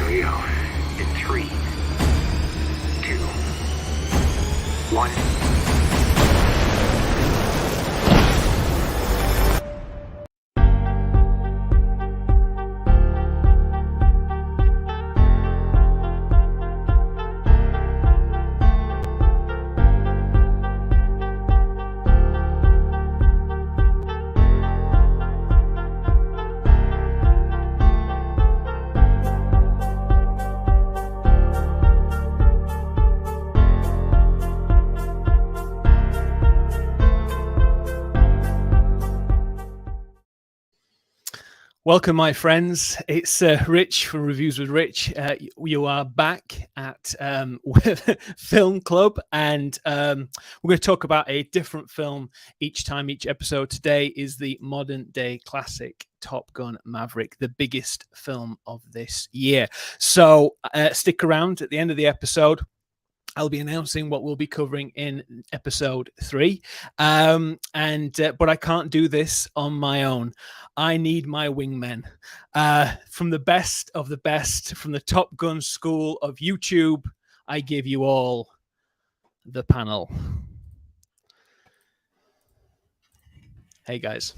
we go. In 3, 2, 1. Welcome, my friends. It's Rich from Reviews with Rich. You are back at Film Club, and we're going to talk about a different film each episode. Today is the modern day classic Top Gun Maverick, the biggest film of this year. So stick around at the end of the episode. I'll be announcing what we'll be covering in episode 3. But I can't do this on my own. I need my wingmen. From the best of the best, from the Top Gun school of YouTube, I give you all the panel. Hey, guys.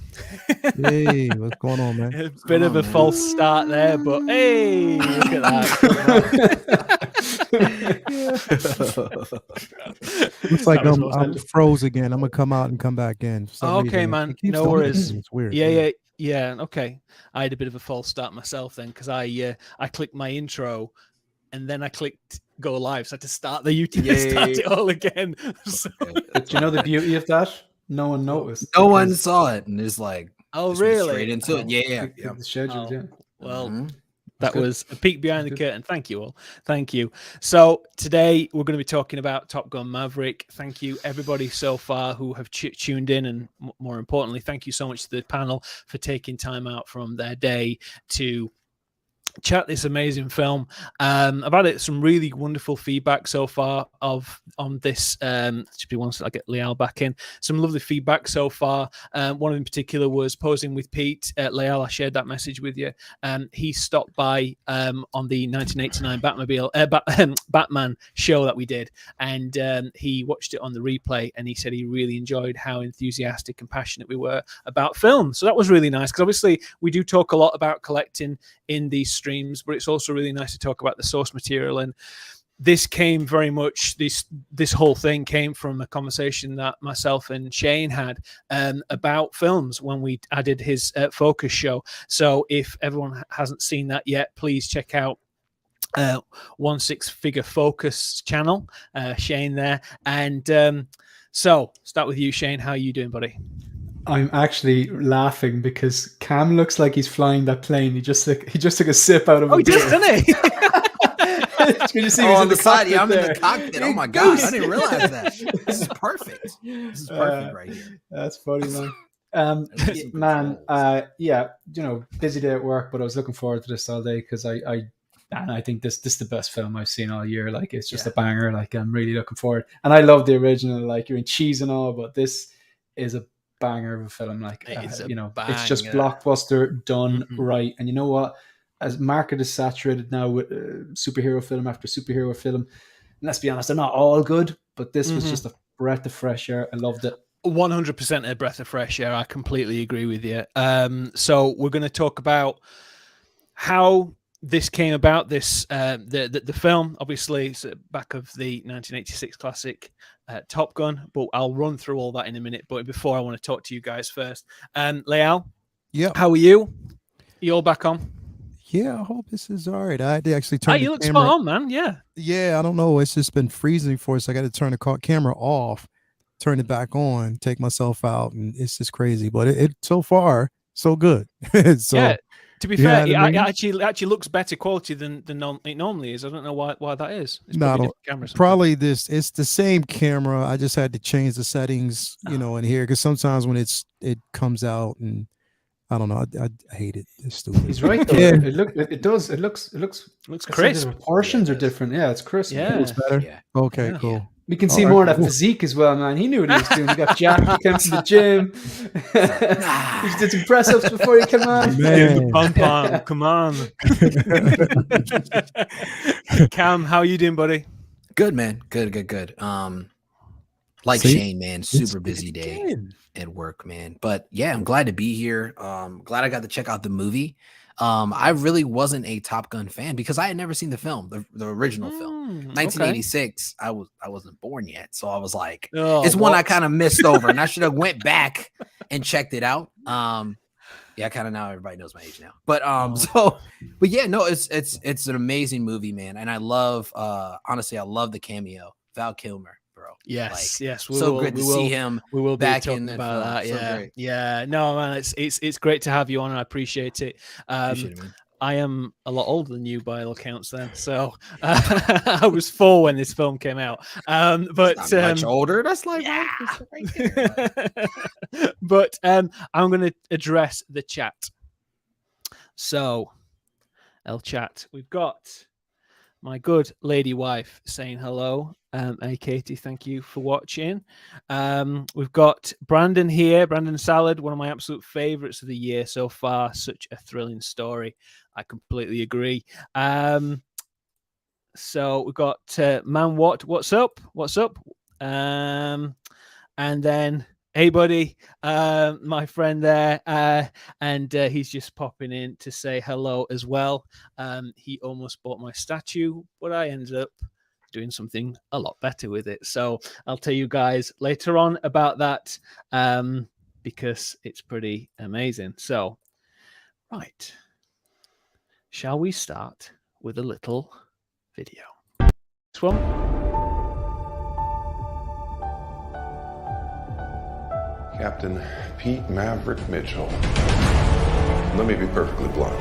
Hey, what's going on, man? A bit of a false start there, but hey, look at that. Looks like I'm froze again. I'm gonna come out and come back in. Okay, man. No worries. It's weird. Yeah. Okay. I had a bit of a false start myself then because I clicked my intro and then I clicked go live, so I had to start the YouTube, start it all again. So. But you know the beauty of that? No one noticed. No one saw it, and it's like, oh, really? Straight into it. Yeah. The schedule, yeah. Well, that was a peek behind the curtain. Thank you all. Thank you. So today we're going to be talking about Top Gun Maverick. Thank you, everybody so far who have tuned in, and more importantly, thank you so much to the panel for taking time out from their day to chat this amazing film. I've had some really wonderful feedback so far on this. Should be once I get Leal back in. Some lovely feedback so far. One in particular was Posing with Pete. Leal, I shared that message with you. He stopped by on the 1989 Batman show that we did, and he watched it on the replay, and he said he really enjoyed how enthusiastic and passionate we were about film. So that was really nice, because obviously we do talk a lot about collecting in these streams, but it's also really nice to talk about the source material. And this came very much, this whole thing came from a conversation that myself and Shane had about films when we added his focus show. So if everyone hasn't seen that yet, please check out 16 Focus channel, Shane there. And so start with you, Shane. How are you doing, buddy? I'm actually laughing because Cam looks like he's flying that plane. He just took a sip out of. Oh, he just didn't he? Can you see? On the side, yeah, I'm in the cockpit. Oh my god, I didn't realize that. This is perfect. This is perfect right here. That's funny, man. Yeah, busy day at work, but I was looking forward to this all day because I think this is the best film I've seen all year. Like, it's just a banger. Like, I'm really looking forward, and I love the original. Like, you're in cheese and all, but this is a banger of a film. Like, it's just blockbuster done right. And you know what? As market is saturated now with superhero film after superhero film, and let's be honest, they're not all good, but this was just a breath of fresh air. I loved it. 100% a breath of fresh air. I completely agree with you. So we're going to talk about how this came about. This the film, obviously, it's back of the 1986 classic Top Gun, but I'll run through all that in a minute. But before, I want to talk to you guys first. Leal, how are you? You all back on? Yeah, I hope this is all right. I had to actually turn you look spot on, man. Yeah, I don't know. It's just been freezing for us. I got to turn the camera off, turn it back on, take myself out, and it's just crazy. But it so far, so good. So, yeah. To be fair, it actually looks better quality than it normally is. I don't know why that is. It's probably it's the same camera. I just had to change the settings, in here, because sometimes when it comes out, and I don't know, I hate it. It's stupid. He's right though. Yeah. It looks crisp. The proportions are different. Yeah, it's crisp. Yeah, it's better. Yeah. Okay, cool. We can see more of that physique as well, man. He knew what he was doing. He got jacked. He came from the gym. He just did some press ups before he came on. Man. Pom-pom, come on. Cam, how are you doing, buddy? Good, man. Good. Like See? Shane, man, super busy day at work, man. But yeah, I'm glad to be here. Glad I got to check out the movie. I really wasn't a Top Gun fan because I had never seen the film, the original film. 1986. I wasn't born yet, so I was like, it's one I kind of missed over, and I should have went back and checked it out. Yeah, kind of now everybody knows my age now. But but yeah, no, it's an amazing movie, man, and I love honestly, I love the cameo, Val Kilmer. Bro. Yes, yes. Good to see him. We will back be talking about that. Yeah, yeah. No, man, it's great to have you on, and I appreciate it. Appreciate it, man. I am a lot older than you by all accounts, then. So I was 4 when this film came out. But not much older. That's like right there. But I'm going to address the chat. So, El Chat, we've got my good lady wife saying hello. Hey, Katie, thank you for watching. We've got Brandon here, Brandon Salad, one of my absolute favorites of the year so far. Such a thrilling story. I completely agree. So we've got Man what's up? And then, hey, buddy, my friend there, and he's just popping in to say hello as well. He almost bought my statue, but I ended up doing something a lot better with it. So I'll tell you guys later on about that because it's pretty amazing. So, right. Shall we start with a little video? This one. Captain Pete Maverick Mitchell. Let me be perfectly blunt.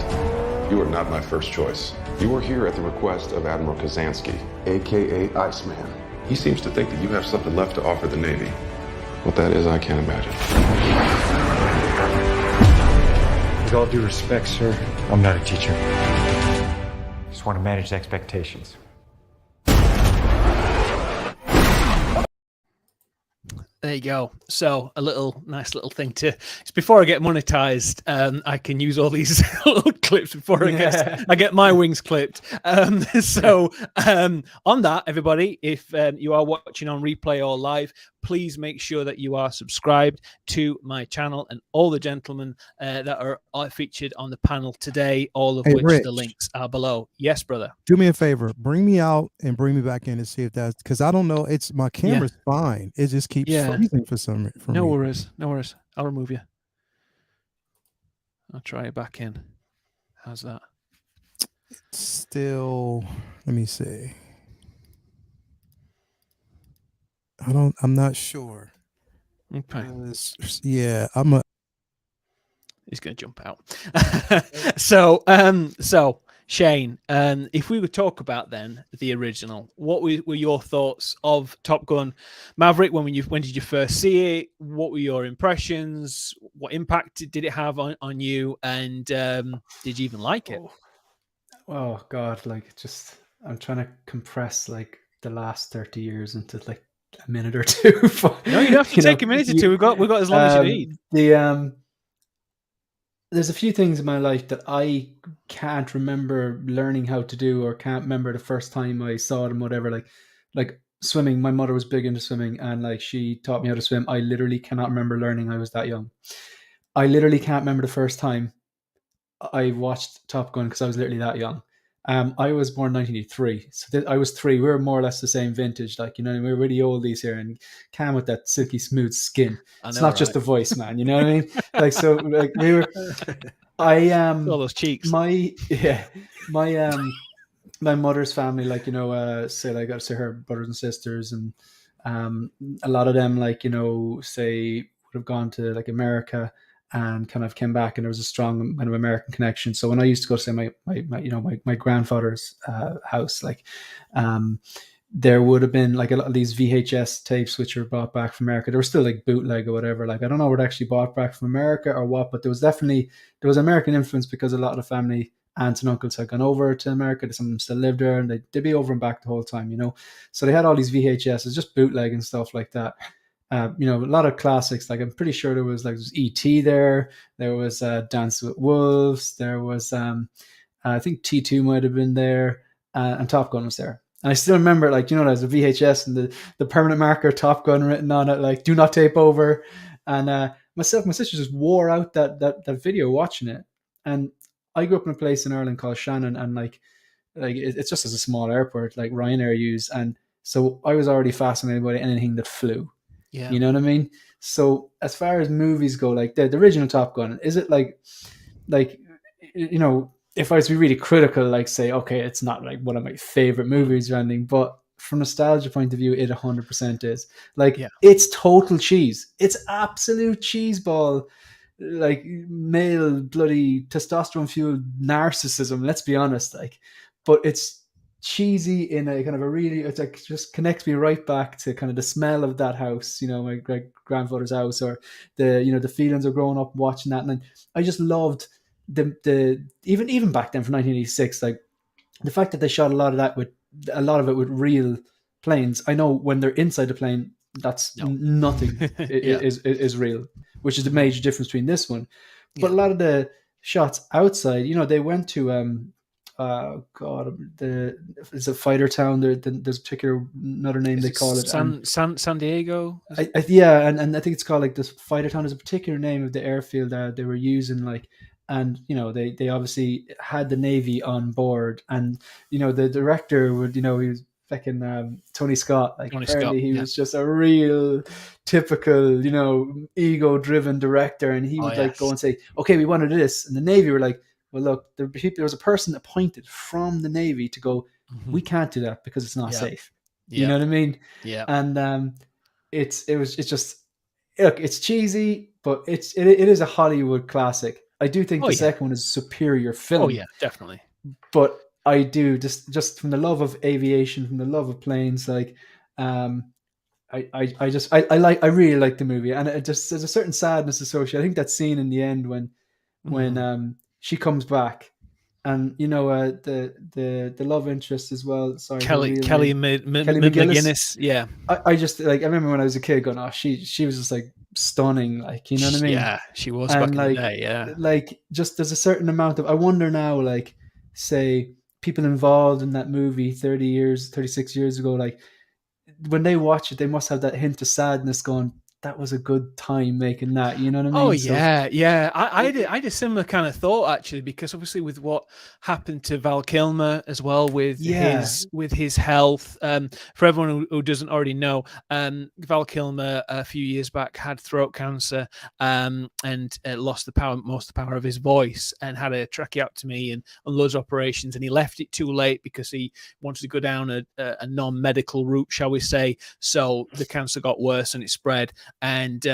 You are not my first choice. You are here at the request of Admiral Kosinski, aka Iceman. He seems to think that you have something left to offer the Navy. What that is, I can't imagine. With all due respect, sir, I'm not a teacher. Just want to manage expectations. There you go. So a nice little thing to. It's before I get monetized. I can use all these little clips before I get my wings clipped. So on that, everybody, if you are watching on replay or live, please make sure that you are subscribed to my channel and all the gentlemen that are featured on the panel today. All of which Rich, the links are below. Yes, brother. Do me a favor. Bring me out and bring me back in to see if that's because I don't know. It's my camera's fine. It just keeps freezing for some. No worries. I'll remove you. I'll try it back in. How's that? Still, let me see. I'm not sure. Okay. He's going to jump out. So Shane, if we would talk about then the original, what were your thoughts of Top Gun Maverick when did you first see it? What were your impressions? What impact did it have on you? And did you even like it? Oh God, I'm trying to compress like the last 30 years into like a minute or two. No, you don't have to take a minute or two. We've got as long as you need. There's a few things in my life that I can't remember learning how to do or can't remember the first time I saw it and whatever. Like swimming. My mother was big into swimming and like she taught me how to swim. I literally cannot remember learning. I was that young. I literally can't remember the first time I watched Top Gun because I was literally that young. I was born 1983, so I was 3. We were more or less the same vintage, like, you know, we were really oldies here, and Cam with that silky smooth skin. It's not just the voice, man. You know what I mean? Like, so, like, we were. All those cheeks. My mother's family, like, you know, say like I got to say her brothers and sisters, and a lot of them, like, you know, say would have gone to like America and kind of came back, and there was a strong kind of American connection. So when I used to go to say my grandfather's house, like there would have been like a lot of these VHS tapes which were brought back from America. They were still like bootleg or whatever. Like I don't know where they actually bought back from America or what, but there was American influence because a lot of the family aunts and uncles had gone over to America. Some of them still lived there, and they'd be over and back the whole time, So they had all these VHSs, just bootleg and stuff like that. A lot of classics. Like I'm pretty sure there was E.T. there. There was Dance with Wolves. There was I think T2 might have been there, and Top Gun was there. And I still remember, there's a VHS and the permanent marker Top Gun written on it, like, do not tape over. And myself and my sister just wore out that video watching it. And I grew up in a place in Ireland called Shannon, and like it's just as a small airport, like Ryanair use. And so I was already fascinated by anything that flew. Yeah. You know what I mean? So as far as movies go, like the original Top Gun, is it like if I was to be really critical, like say, okay, it's not like one of my favorite movies or anything, but from nostalgia point of view, it 100% is. Like, it's total cheese. It's absolute cheese ball, like male bloody testosterone fueled narcissism. Let's be honest, like, but it's cheesy in a kind of a really, it's like just connects me right back to kind of the smell of that house, my great grandfather's house, or the feelings of growing up watching that. And I just loved the even back then from 1986, like the fact that they shot a lot of it with real planes. I know when they're inside the plane, that's nothing is real, which is the major difference between this one. But a lot of the shots outside, they went to it's a fighter town. There's a particular another name they call it. San Diego. And I think it's called like this fighter town. There's a particular name of the airfield that they were using, like. And they obviously had the Navy on board, and the director would he was fucking Tony Scott. Like apparently he was just a real typical ego-driven director, and he would go and say, "Okay, we want to do this," and the Navy were like, "Well, look, there was a person appointed from the Navy to go. We can't do that because it's not safe." You know what I mean? Yeah. And it's just look, it's cheesy, but it is a Hollywood classic. I do think the second one is a superior film. Oh yeah, definitely. But I do just from the love of aviation, from the love of planes, like I really like the movie, and it just there's a certain sadness associated. I think that scene in the end when she comes back, and the love interest as well. Sorry, Kelly McGinnis. Yeah, I just like I remember when I was a kid going, oh, she was just like stunning, like what I mean? Yeah, she was back in the day. Yeah, like just there's a certain amount of I wonder now, like say people involved in that movie 36 years ago, like when they watch it, they must have that hint of sadness going, that was a good time making that, you know what I mean? Oh yeah. I had a similar kind of thought actually, because obviously with what happened to Val Kilmer as well with his health. For everyone who doesn't already know, Val Kilmer a few years back had throat cancer and lost most of the power of his voice, and had a tracheotomy and loads of operations, and he left it too late because he wanted to go down a non-medical route, shall we say. So the cancer got worse and it spread. And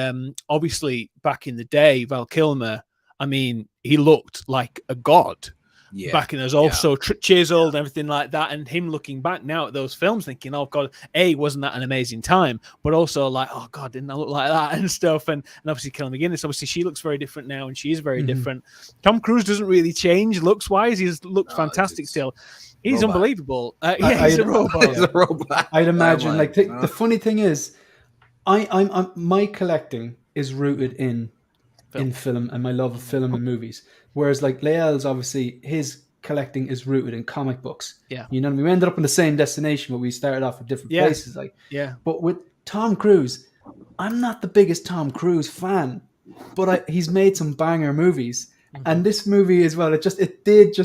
obviously, back in the day, Val Kilmer, I mean, he looked like a god. Yeah. Back in those, also chiseled and everything like that. And him looking back now at those films, thinking, "Oh God, wasn't that an amazing time?" But also like, "Oh God, didn't I look like that?" and stuff. And obviously, Kelly McGinnis, obviously, she looks very different now, and she is very different. Tom Cruise doesn't really change looks wise. He's looked fantastic still. He's robot. Unbelievable. He's a robot. He's a robot. I'd imagine. Like the funny thing is, I'm my collecting is rooted in film and my love of film and movies. Whereas like Lael's obviously his collecting is rooted in comic books. Yeah, you know what I mean? We ended up in the same destination, but we started off at different places. Like but with Tom Cruise, I'm not the biggest Tom Cruise fan, but he's made some banger movies, and this movie as well. It did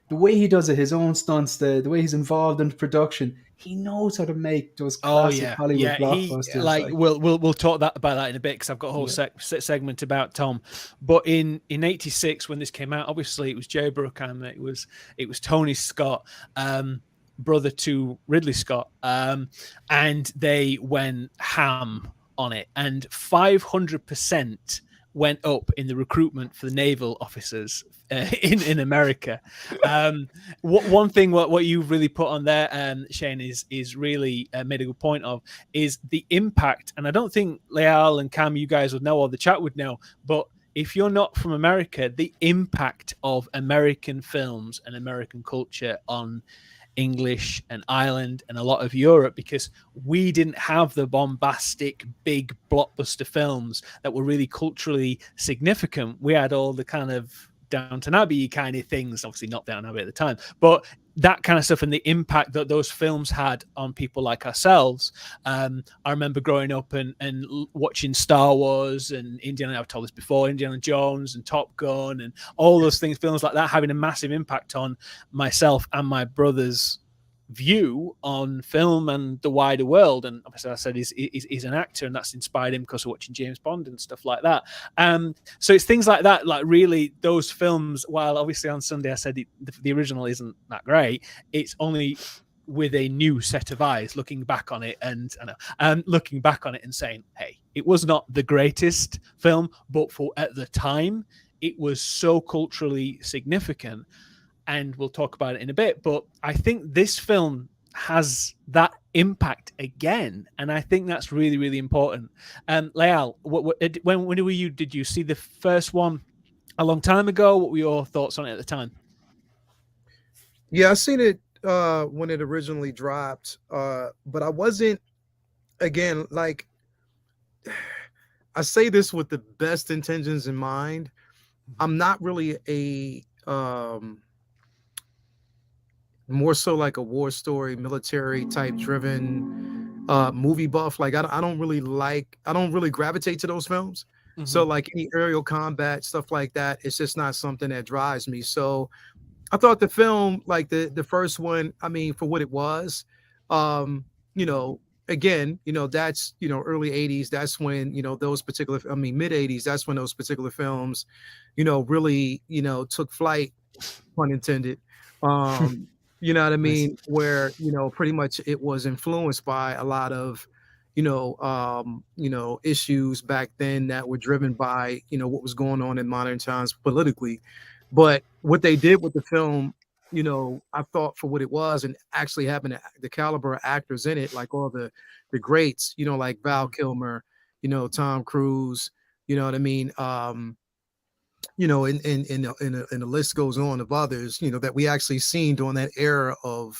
the way he does it, his own stunts, the way he's involved in production. He knows how to make those classic Hollywood blockbusters. We'll talk about that in a bit, because I've got a whole segment about Tom. But in '86 when this came out, obviously it was Jerry Bruckheimer, it was Tony Scott, brother to Ridley Scott, and they went ham on it, and 500% went up in the recruitment for the naval officers in America. One thing what you've really put on there, Shane, is really made a good point of is the impact. And I don't think Leal and Cam, you guys would know, or the chat would know, but if you're not from America, the impact of American films and American culture on English and Ireland and a lot of Europe, because we didn't have the bombastic big blockbuster films that were really culturally significant. We had all the kind of Downton Abbey kind of things, obviously not Downton Abbey at the time, but that kind of stuff and the impact that those films had on people like ourselves. I remember growing up and watching Star Wars and Indiana, I've told this before, Indiana Jones and Top Gun and all those things, films like that having a massive impact on myself and my brother's view on film and the wider world. And obviously I said he's an actor, and that's inspired him because of watching James Bond and stuff like that. So it's things like that, like really those films, while obviously on Sunday I said the original isn't that great, it's only with a new set of eyes looking back on it and looking back on it and saying, hey, it was not the greatest film, but for at the time it was so culturally significant. And we'll talk about it in a bit, but I think this film has that impact again, and I think that's really, really important. Leal, when did you see the first one a long time ago? What were your thoughts on it at the time? Yeah, I seen it when it originally dropped, but I wasn't, again, like, I say this with the best intentions in mind. I'm not really a more so like a war story, military type driven movie buff. Like I don't really gravitate to those films. Mm-hmm. So like any aerial combat stuff like that, it's just not something that drives me. So I thought the film, like the first one, I mean, for what it was, you know, again, you know, that's, you know, early 80s. That's when, you know, those particular, I mean, mid 80s, that's when those particular films, you know, really, you know, took flight, pun intended. You know what I mean? Where, you know, pretty much it was influenced by a lot of, you know, issues back then that were driven by, you know, what was going on in modern times politically. But what they did with the film, you know, I thought for what it was, and actually having the caliber of actors in it, like all the greats, you know, like Val Kilmer, you know, Tom Cruise, you know what I mean? You know, and the list goes on of others, you know, that we actually seen during that era of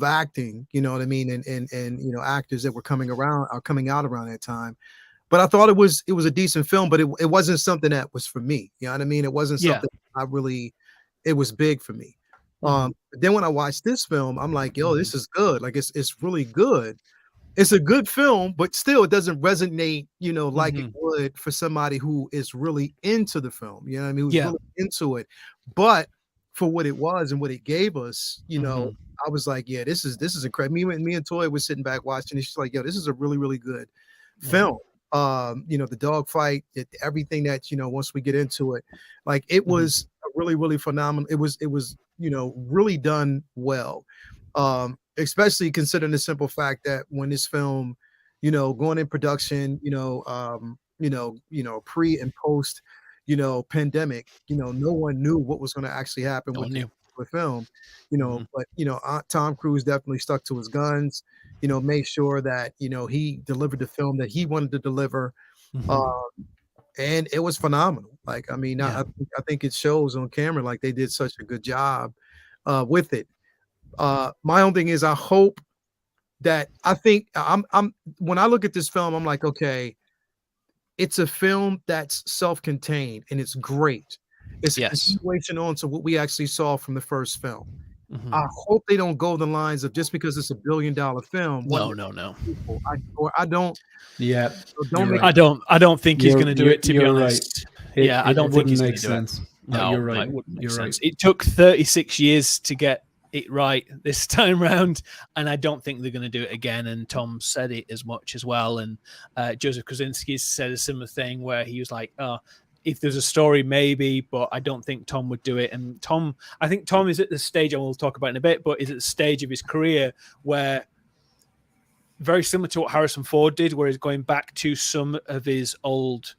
acting, you know what I mean, and you know, actors that were coming out around that time. But I thought it was a decent film, but it wasn't something that was for me. You know what I mean? It wasn't something it was big for me. But then when I watched this film, I'm like, yo, this is good. Like it's really good. It's a good film, but still it doesn't resonate, you know, like it would for somebody who is really into the film, you know what I mean? Who's really into it. But for what it was and what it gave us, you know, I was like, yeah, this is incredible. Me and Toy was sitting back watching it. She's like, yo, this is a really, really good film. You know, the dogfight, everything that, you know, once we get into it, like it was really, really phenomenal. It was, you know, really done well. Especially considering the simple fact that when this film, you know, going in production, you know, pre and post, you know, pandemic, you know, no one knew what was going to actually happen with the film, you know, but, you know, Tom Cruise definitely stuck to his guns, you know, made sure that, you know, he delivered the film that he wanted to deliver. And it was phenomenal. Like, I mean, I think it shows on camera, like they did such a good job with it. My own thing is I hope that I'm when I look at this film, I'm like, okay, it's a film that's self-contained and it's great. It's a continuation on to what we actually saw from the first film. I hope they don't go the lines of just because it's $1 billion film. No. I don't. Yeah, I don't think he's going to do it. To be honest, right. I don't think he's make going to sense. do it. No, you're right. It wouldn't make sense. Right. It took 36 years to get it right this time round, and I don't think they're going to do it again. And Tom said it as much as well. And Joseph Kosinski said a similar thing where he was like, "Oh, if there's a story, maybe, but I don't think Tom would do it." And I think Tom is at the stage, and we'll talk about it in a bit, but is at the stage of his career where, very similar to what Harrison Ford did, where he's going back to some of his old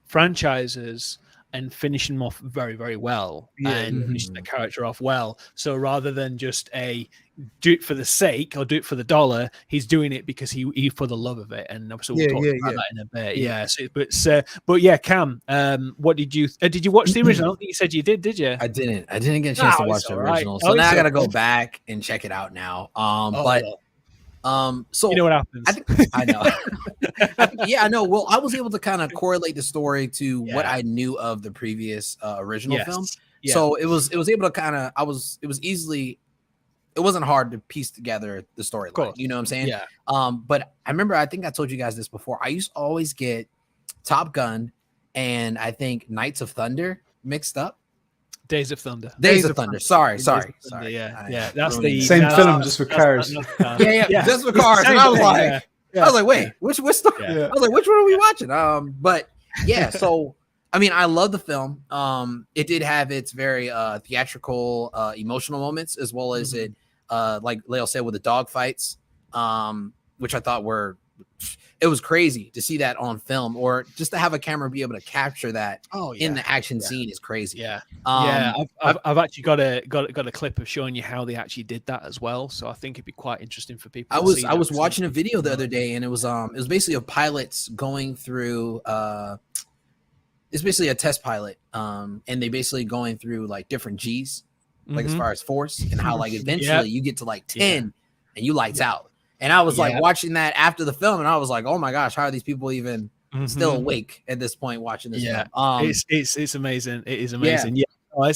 franchises and finish him off very, very well, and finish the character off well. So rather than just do it for the sake or do it for the dollar, he's doing it because he for the love of it. And obviously we'll talk about that in a bit. Yeah. So, but yeah, Cam, what did you watch the original? I don't think you said you did you? I didn't get a chance to watch the original. So now I gotta go back and check it out now. So you know what happens. I know. I know. Well, I was able to kind of correlate the story to what I knew of the previous original film. Yeah. So it was able to kind of it wasn't hard to piece together the storyline. You know what I'm saying? Yeah. But I remember, I think I told you guys this before. I used to always get Top Gun and I think Knights of Thunder mixed up. Days of Thunder. Sorry. Yeah. That's the same film, just with cars. Just with cars. And I was like, wait, which story? I was like, which one are we watching? But yeah, so I mean, I love the film. It did have its very theatrical, emotional moments, as well as it, like Leo said, with the dog fights, which I thought it was crazy to see that on film, or just to have a camera be able to capture that in the action scene is crazy. I've actually got a clip of showing you how they actually did that as well. So I think it'd be quite interesting for people. I was watching a video the other day, and it was basically of pilots going through it's basically a test pilot, and they basically going through like different G's, like as far as force, and how like eventually you get to like 10 and you lights out. And I was like watching that after the film, and I was like, oh my gosh, how are these people even still awake at this at watching this film? It's amazing. It is amazing.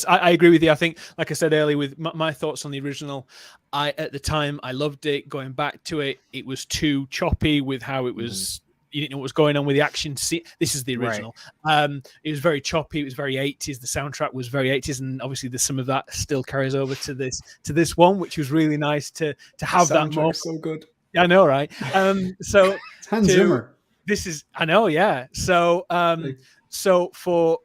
I agree with you. I think, like I said earlier, with my thoughts on the original, at the time I loved it. Going back to it, it was too choppy with how it was. You didn't know what was going on with the action scene. This is the original. It was very choppy. It was very 80s. The soundtrack was very 80s, and obviously some of that still carries over to this one, which was really nice to have that more. So good. Yeah, I know, right? So it's Hans Zimmer. This is, I know, yeah. So, so for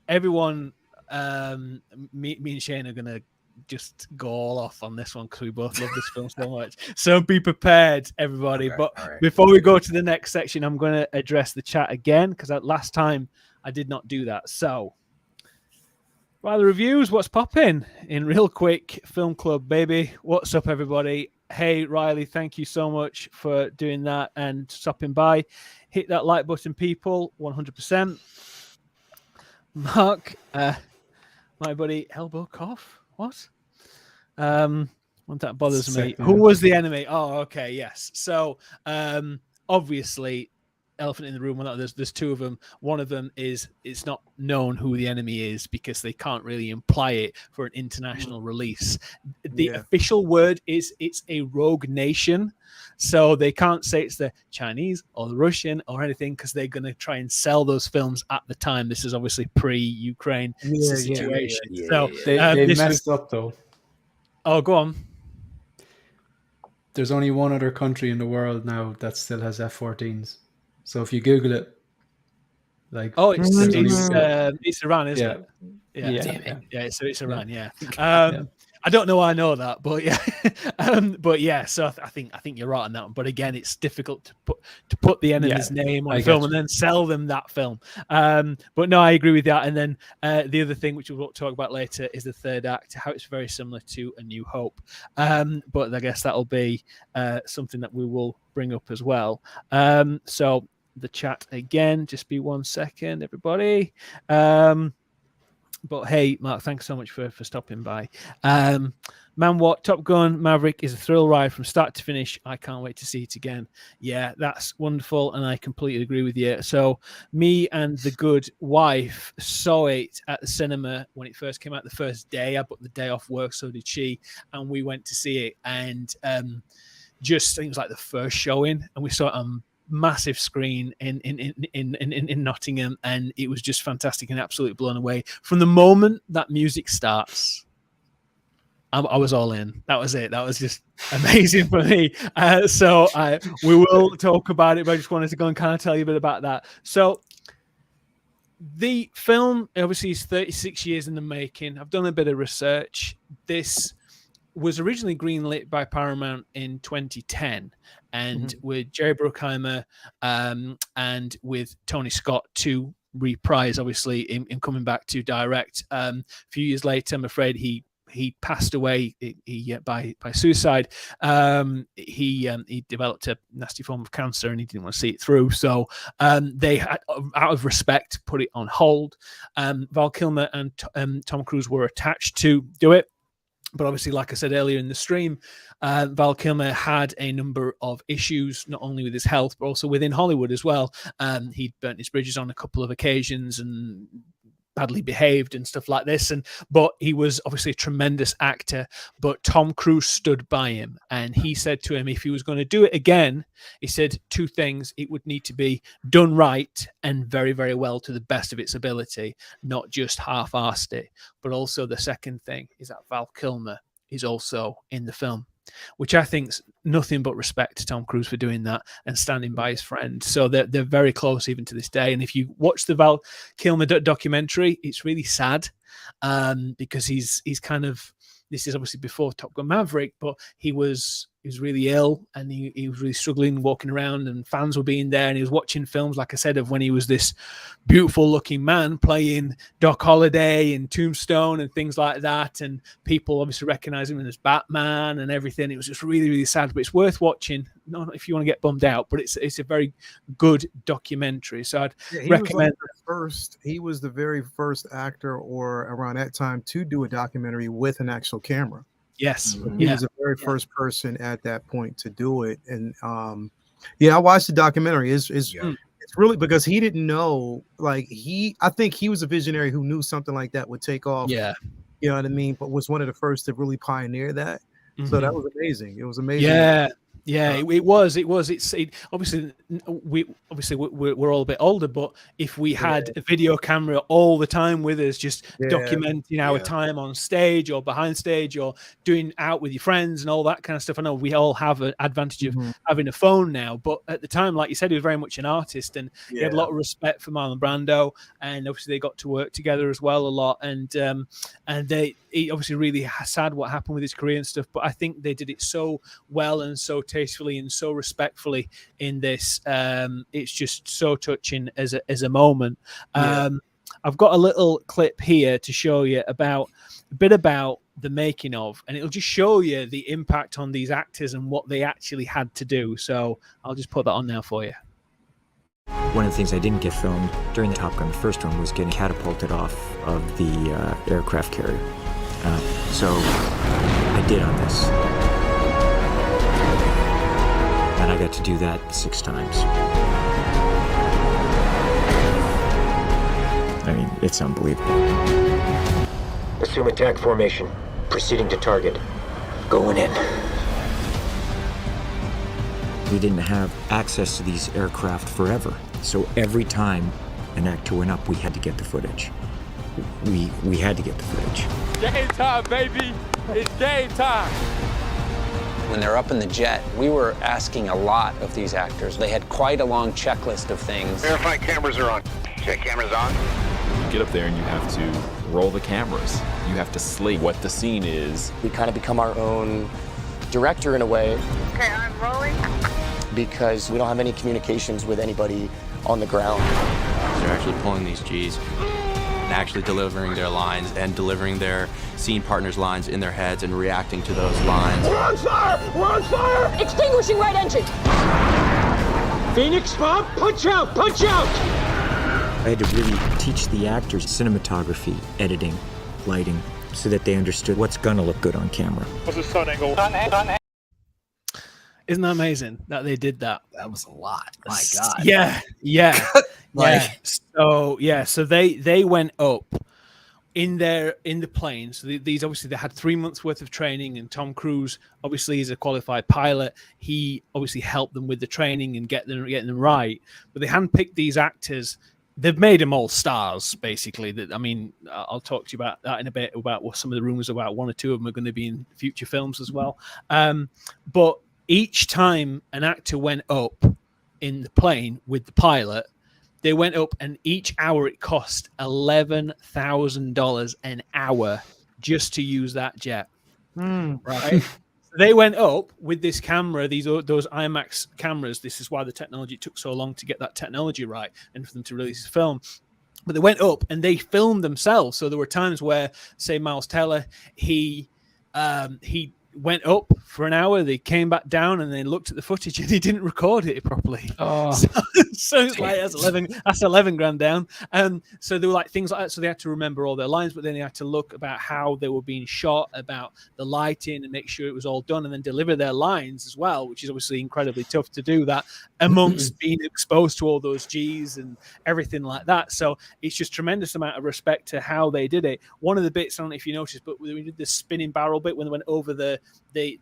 everyone, me and Shane are gonna just go all off on this one because we both love this film so much. So be prepared, everybody. But before we go to the next section, I'm going to address the chat again because last time I did not do that. So, by the reviews, what's popping in real quick? Film Club, baby. What's up, everybody? Hey, Riley, thank you so much for doing that and stopping by. Hit that like button, people, 100%. Mark, my buddy, elbow cough. What? That bothers me. Who was the enemy? Oh, okay, yes. So, obviously, elephant in the room. Well, there's two of them. One of them is it's not known who the enemy is because they can't really imply it for an international release. The official word is it's a rogue nation, so they can't say it's the Chinese or the Russian or anything because they're going to try and sell those films at the time. This is obviously pre-Ukraine situation. So they messed up though. Oh, go on. There's only one other country in the world now that still has F-14s. So if you Google it, like it's Iran, isn't it? Yeah. So it's Iran. Yeah. I don't know why I know that, but yeah. So I think you're right on that one. But again, it's difficult to put the enemy's name on a film and then sell them that film. But no, I agree with that. And then the other thing, which we'll talk about later, is the third act, how it's very similar to A New Hope. But I guess that'll be something that we will bring up as well. So the chat again, just be 1 second, everybody. But hey, Mark, thanks so much for stopping by. Man, what Top Gun Maverick is a thrill ride from start to finish. I can't wait to see it again. Yeah, that's wonderful, and I completely agree with you. So me and the good wife saw it at the cinema when it first came out the first day. I booked the day off work, so did she, and we went to see it. And just I think it was like the first showing, and we saw it on massive screen in Nottingham, and it was just fantastic and absolutely blown away. From the moment that music starts, I was all in. That was it. That was just amazing for me. So we will talk about it, but I just wanted to go and kind of tell you a bit about that. So the film obviously is 36 years in the making. I've done a bit of research. This was originally greenlit by Paramount in 2010, and with Jerry Bruckheimer and with Tony Scott, two reprise, obviously, in coming back to direct. A few years later, I'm afraid he passed away by suicide. He developed a nasty form of cancer, and he didn't want to see it through. So they had, out of respect, put it on hold. Val Kilmer and Tom Cruise were attached to do it. But obviously, like I said earlier in the stream, Val Kilmer had a number of issues, not only with his health, but also within Hollywood as well. He'd burnt his bridges on a couple of occasions and badly behaved and stuff like this. But he was obviously a tremendous actor. But Tom Cruise stood by him, and he said to him, if he was going to do it again, he said two things: it would need to be done right and very, very well to the best of its ability, not just half-arsed it. But also the second thing is that Val Kilmer is also in the film, which I think is nothing but respect to Tom Cruise for doing that and standing by his friend. So they're very close even to this day. And if you watch the Val Kilmer documentary, it's really sad because he's kind of, this is obviously before Top Gun Maverick, but he was really ill, and he was really struggling walking around, and fans were being there, and he was watching films, like I said, of when he was this beautiful looking man playing Doc Holliday in Tombstone and things like that, and people obviously recognize him as Batman and everything. It was just really, really sad, but it's worth watching. Not if you want to get bummed out, but it's a very good documentary. So I'd recommend. He was the very first actor, or around that time, to do a documentary with an actual camera. Yes, he was the very first person at that point to do it. And I watched the documentary. It's really because he didn't know, like, I think he was a visionary who knew something like that would take off. Yeah, you know what I mean. But was one of the first to really pioneer that. So that was amazing. It was amazing. Yeah, it was. Obviously we're all a bit older, but if we had a video camera all the time with us, just documenting our time on stage or behind stage or doing out with your friends and all that kind of stuff. I know we all have an advantage of having a phone now, but at the time, like you said, he was very much an artist, and he had a lot of respect for Marlon Brando, and obviously they got to work together as well a lot. And he obviously really sad what happened with his career and stuff, but I think they did it so well and so tastefully and so respectfully in this. It's just so touching as a moment. I've got a little clip here to show you a bit about the making of, and it'll just show you the impact on these actors and what they actually had to do. So I'll just put that on now for you. One of the things I didn't get filmed during the Top Gun, the first one, was getting catapulted off of the aircraft carrier. So I did on this. And I got to do that 6 times. I mean, it's unbelievable. Assume attack formation. Proceeding to target. Going in. We didn't have access to these aircraft forever. So every time an actor went up, we had to get the footage. We had to get the footage. Game time, baby! It's game time! When they're up in the jet, we were asking a lot of these actors. They had quite a long checklist of things. Verify cameras are on. Check cameras on. You get up there and you have to roll the cameras. You have to slate what the scene is. We kind of become our own director in a way. Okay, I'm rolling. Because we don't have any communications with anybody on the ground. They're actually pulling these G's and actually delivering their lines and delivering their scene partners' lines in their heads and reacting to those lines. We're on fire! We're on fire! Extinguishing right engine! Phoenix, Bob, punch out! Punch out! I had to really teach the actors cinematography, editing, lighting, so that they understood what's gonna look good on camera. What's the sun angle? Isn't that amazing that they did that? That was a lot. My God. Yeah. So they went up in the plane. So these obviously they had 3 months worth of training, and Tom Cruise obviously is a qualified pilot. He obviously helped them with the training and getting them right. But they handpicked these actors. They've made them all stars, basically. I'll talk to you about that in a bit, about what some of the rumors about one or two of them are going to be in future films as well. But each time an actor went up in the plane with the pilot, they went up, and each hour it cost $11,000 an hour just to use that jet. Right? They went up with this camera, those IMAX cameras. This is why the technology took so long to get that technology right and for them to release the film. But they went up and they filmed themselves. So there were times where, say, Miles Teller, he went up for an hour, they came back down, and they looked at the footage and he didn't record it properly. So it's like that's 11 grand down. So there were like things like that. So they had to remember all their lines, but then they had to look about how they were being shot, about the lighting, and make sure it was all done, and then deliver their lines as well, which is obviously incredibly tough to do that amongst being exposed to all those G's and everything like that. So it's just tremendous amount of respect to how they did it. One of the bits, I don't know if you noticed, but we did the spinning barrel bit when they went over the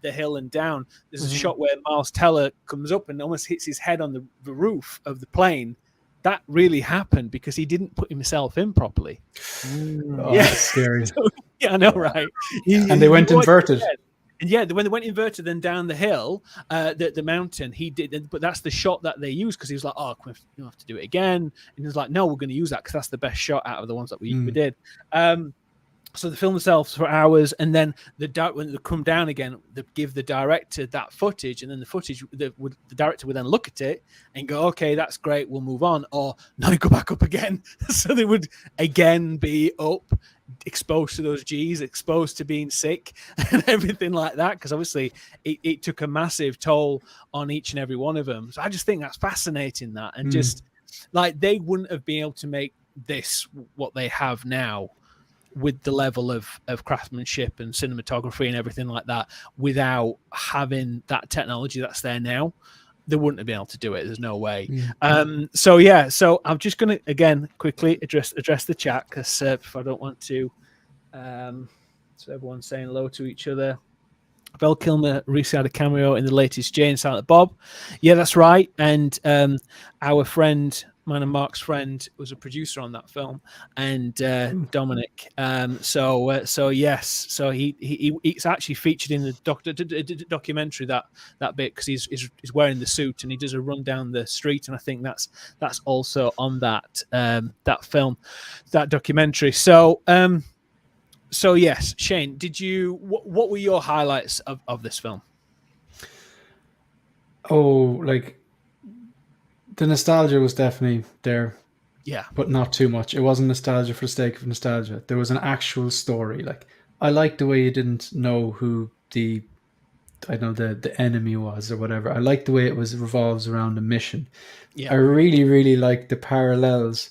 hill and down. There's a shot where Miles Teller comes up and almost hits his head on the roof of the plane. That really happened because he didn't put himself in properly. That's scary. Yeah, I know, right? And they went inverted. And yeah, when they went inverted, then down the hill, the mountain, he did. But that's the shot that they used because he was like, "Oh, you have to do it again." And he was like, "No, we're going to use that because that's the best shot out of the ones that we did." So they film themselves for hours, and then when they come down again, they give the director that footage, and then the director would then look at it and go, "Okay, that's great, we'll move on," or "No, go back up again." So they would again be up, exposed to those G's, exposed to being sick, and everything like that, because obviously it took a massive toll on each and every one of them. So I just think that's fascinating, that, and just like they wouldn't have been able to make this what they have now, with the level of craftsmanship and cinematography and everything like that, without having that technology that's there now. They wouldn't have been able to do it. There's no way. So I'm just going to, again, quickly address the chat, because if I don't want to, so everyone's saying hello to each other. Val Kilmer recently had a cameo in the latest Jay and Silent Bob. Yeah, that's right. And our friend, mine and Mark's friend, was a producer on that film, and Dominic. So yes, so he's actually featured in the documentary, that bit, because he's wearing the suit and he does a run down the street, and I think that's also on that film, that documentary. So yes, Shane, what were your highlights of this film? Oh, like, the nostalgia was definitely there. Yeah. But not too much. It wasn't nostalgia for the sake of nostalgia. There was an actual story. Like, I liked the way you didn't know who the enemy was or whatever. I liked the way it revolves around a mission. Yeah. I really, really like the parallels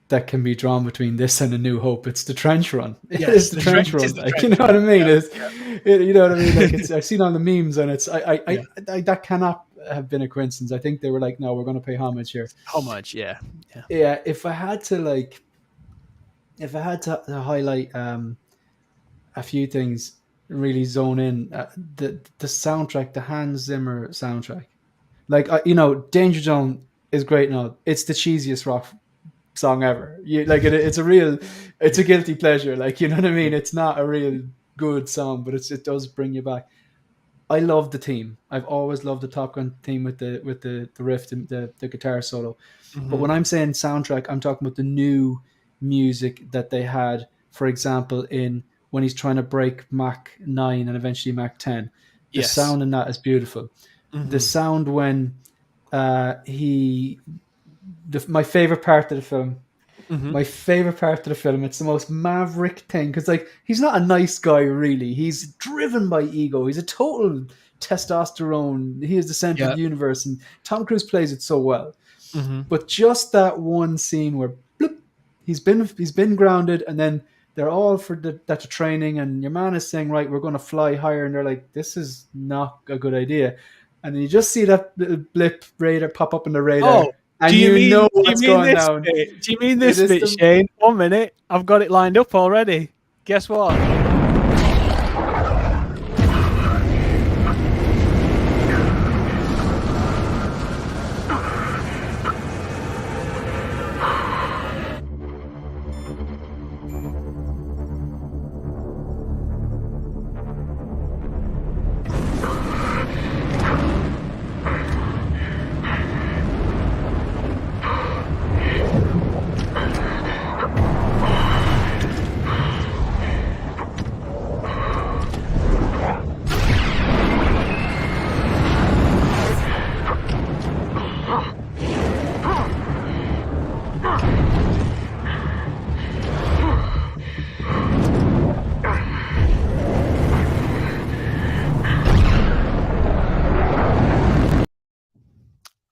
that can be drawn between this and A New Hope. It's the trench run. It's the trench run. Like, you know what I mean? You know what I mean? Like, I've seen all the memes, and it's I that cannot have been a coincidence. I think they were like, no, we're going to pay homage here. Homage, yeah. If I had to highlight a few things, really zone in, the soundtrack, the Hans Zimmer soundtrack. Like, Danger Zone is great now. It's the cheesiest rock song ever. It's a guilty pleasure. Like, you know what I mean? It's not a real good song, but it does bring you back. I love the theme. I've always loved the Top Gun theme with the riff, the guitar solo. Mm-hmm. But when I'm saying soundtrack, I'm talking about the new music that they had, for example, when he's trying to break Mach 9 and eventually Mach 10. The sound in that is beautiful. Mm-hmm. The sound when my favorite part of the film. Mm-hmm. My favorite part of the film, it's the most Maverick thing, because like, he's not a nice guy really. He's driven by ego. He's a total testosterone. He is the center of the universe, and Tom Cruise plays it so well. Mm-hmm. But just that one scene where bloop, he's been grounded, and then they're all for that training, and your man is saying, right, we're going to fly higher, and they're like, this is not a good idea. And then you just see that little blip radar pop up in the radar. Oh. And know what's going down. Do you mean this bit, Shane? 1 minute. I've got it lined up already. Guess what?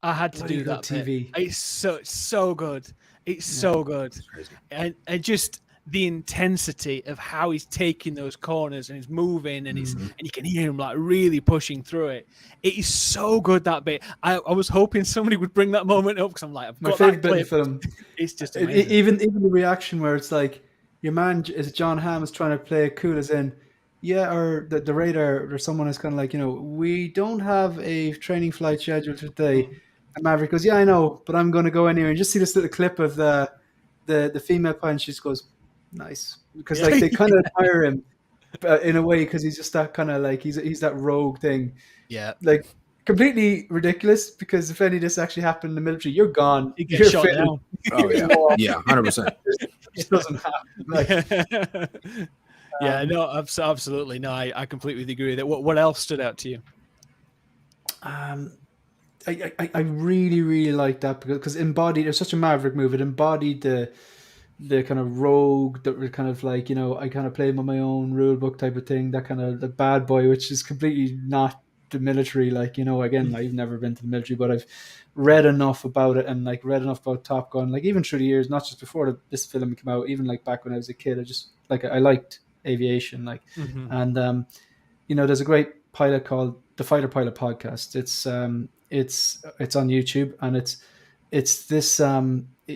I had to do that. TV. It's so good. It's so good, and just the intensity of how he's taking those corners and he's moving and and you can hear him like really pushing through it. It is so good, that bit. I was hoping somebody would bring that moment up because I'm like, I've got my favorite bit of the film. It's just amazing. Even the reaction where it's like your man is Jon Hamm is trying to play it cool as in, yeah, or the radar or someone is kind of like, we don't have a training flight scheduled today. And Maverick goes, yeah, I know, but I'm going to go anyway. And just see this little clip of the female pilot, and she just goes, nice, because like they kind of admire him in a way because he's just that kind of like he's that rogue thing. Yeah, like completely ridiculous. Because if any of this actually happened in the military, you're gone. You get shot fitted. down. Oh yeah, yeah, 100%. It doesn't happen. Like, no, absolutely. No, I completely agree with it. What else stood out to you? I really, really like that because embodied. It's such a Maverick move. It embodied the kind of rogue, that were kind of like, I kind of play by my own rule book type of thing. That kind of the bad boy, which is completely not the military. Like, again, I've never been to the military, but I've read enough about it and like read enough about Top Gun. Like even through the years, not just before this film came out, even like back when I was a kid, I liked aviation. Like, and there's a great pilot called the Fighter Pilot Podcast. It's on YouTube, and it's this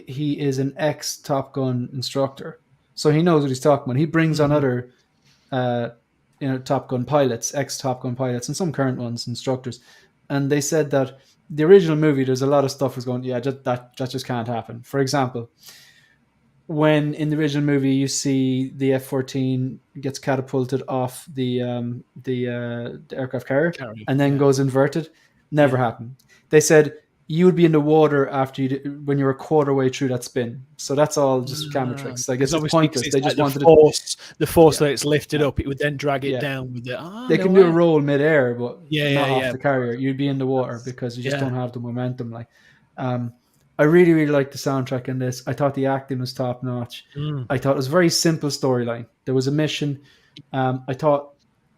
he is an ex Top Gun instructor, so he knows what he's talking about. He brings on other Top Gun pilots, ex Top Gun pilots, and some current ones, instructors, and they said that the original movie, there's a lot of stuff was going, that just can't happen. For example, when in the original movie you see the F-14 gets catapulted off the aircraft carrier and then goes inverted, never happened. They said you would be in the water after when you're a quarter way through that spin. So that's all just camera tricks. Like it's pointless. They just wanted the force that it's lifted up. It would then drag it down with it. They can do a roll midair, but not off the carrier. You'd be in the water because you just don't have the momentum. Like, I really, really liked the soundtrack in this. I thought the acting was top notch. I thought it was a very simple storyline. There was a mission. I thought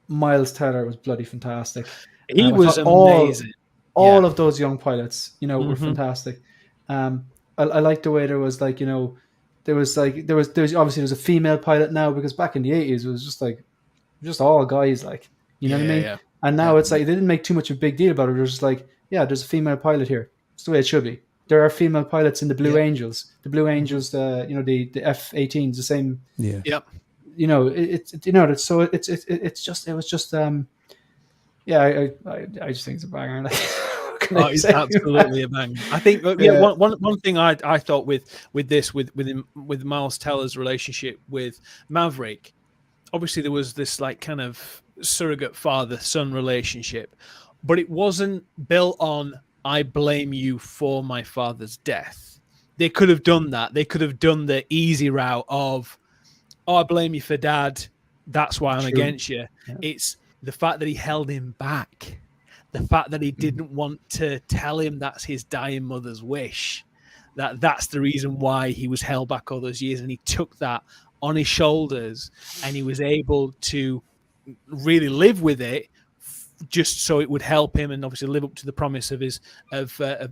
Miles Teller was bloody fantastic. He was amazing. All of those young pilots, were fantastic. I liked the way there was like, there was obviously there's a female pilot now, because back in the 80s it was just all guys, like, you know what I mean? Yeah. And now it's like they didn't make too much of a big deal about it. It was just like, yeah, there's a female pilot here. It's the way it should be. There are female pilots in the Blue Angels. The Blue Angels, the F-18s, the same. Yeah. Yep. I just think it's a banger. It's absolutely a banger. I think one thing I thought with Miles Teller's relationship with Maverick, obviously there was this like kind of surrogate father-son relationship, but it wasn't built on I blame you for my father's death. They could have done that. They could have done the easy route of, I blame you for dad, that's why I'm against you. Yeah. It's the fact that he held him back, the fact that he didn't want to tell him that's his dying mother's wish, that's the reason why he was held back all those years, and he took that on his shoulders, and he was able to really live with it, just so it would help him and obviously live up to the promise of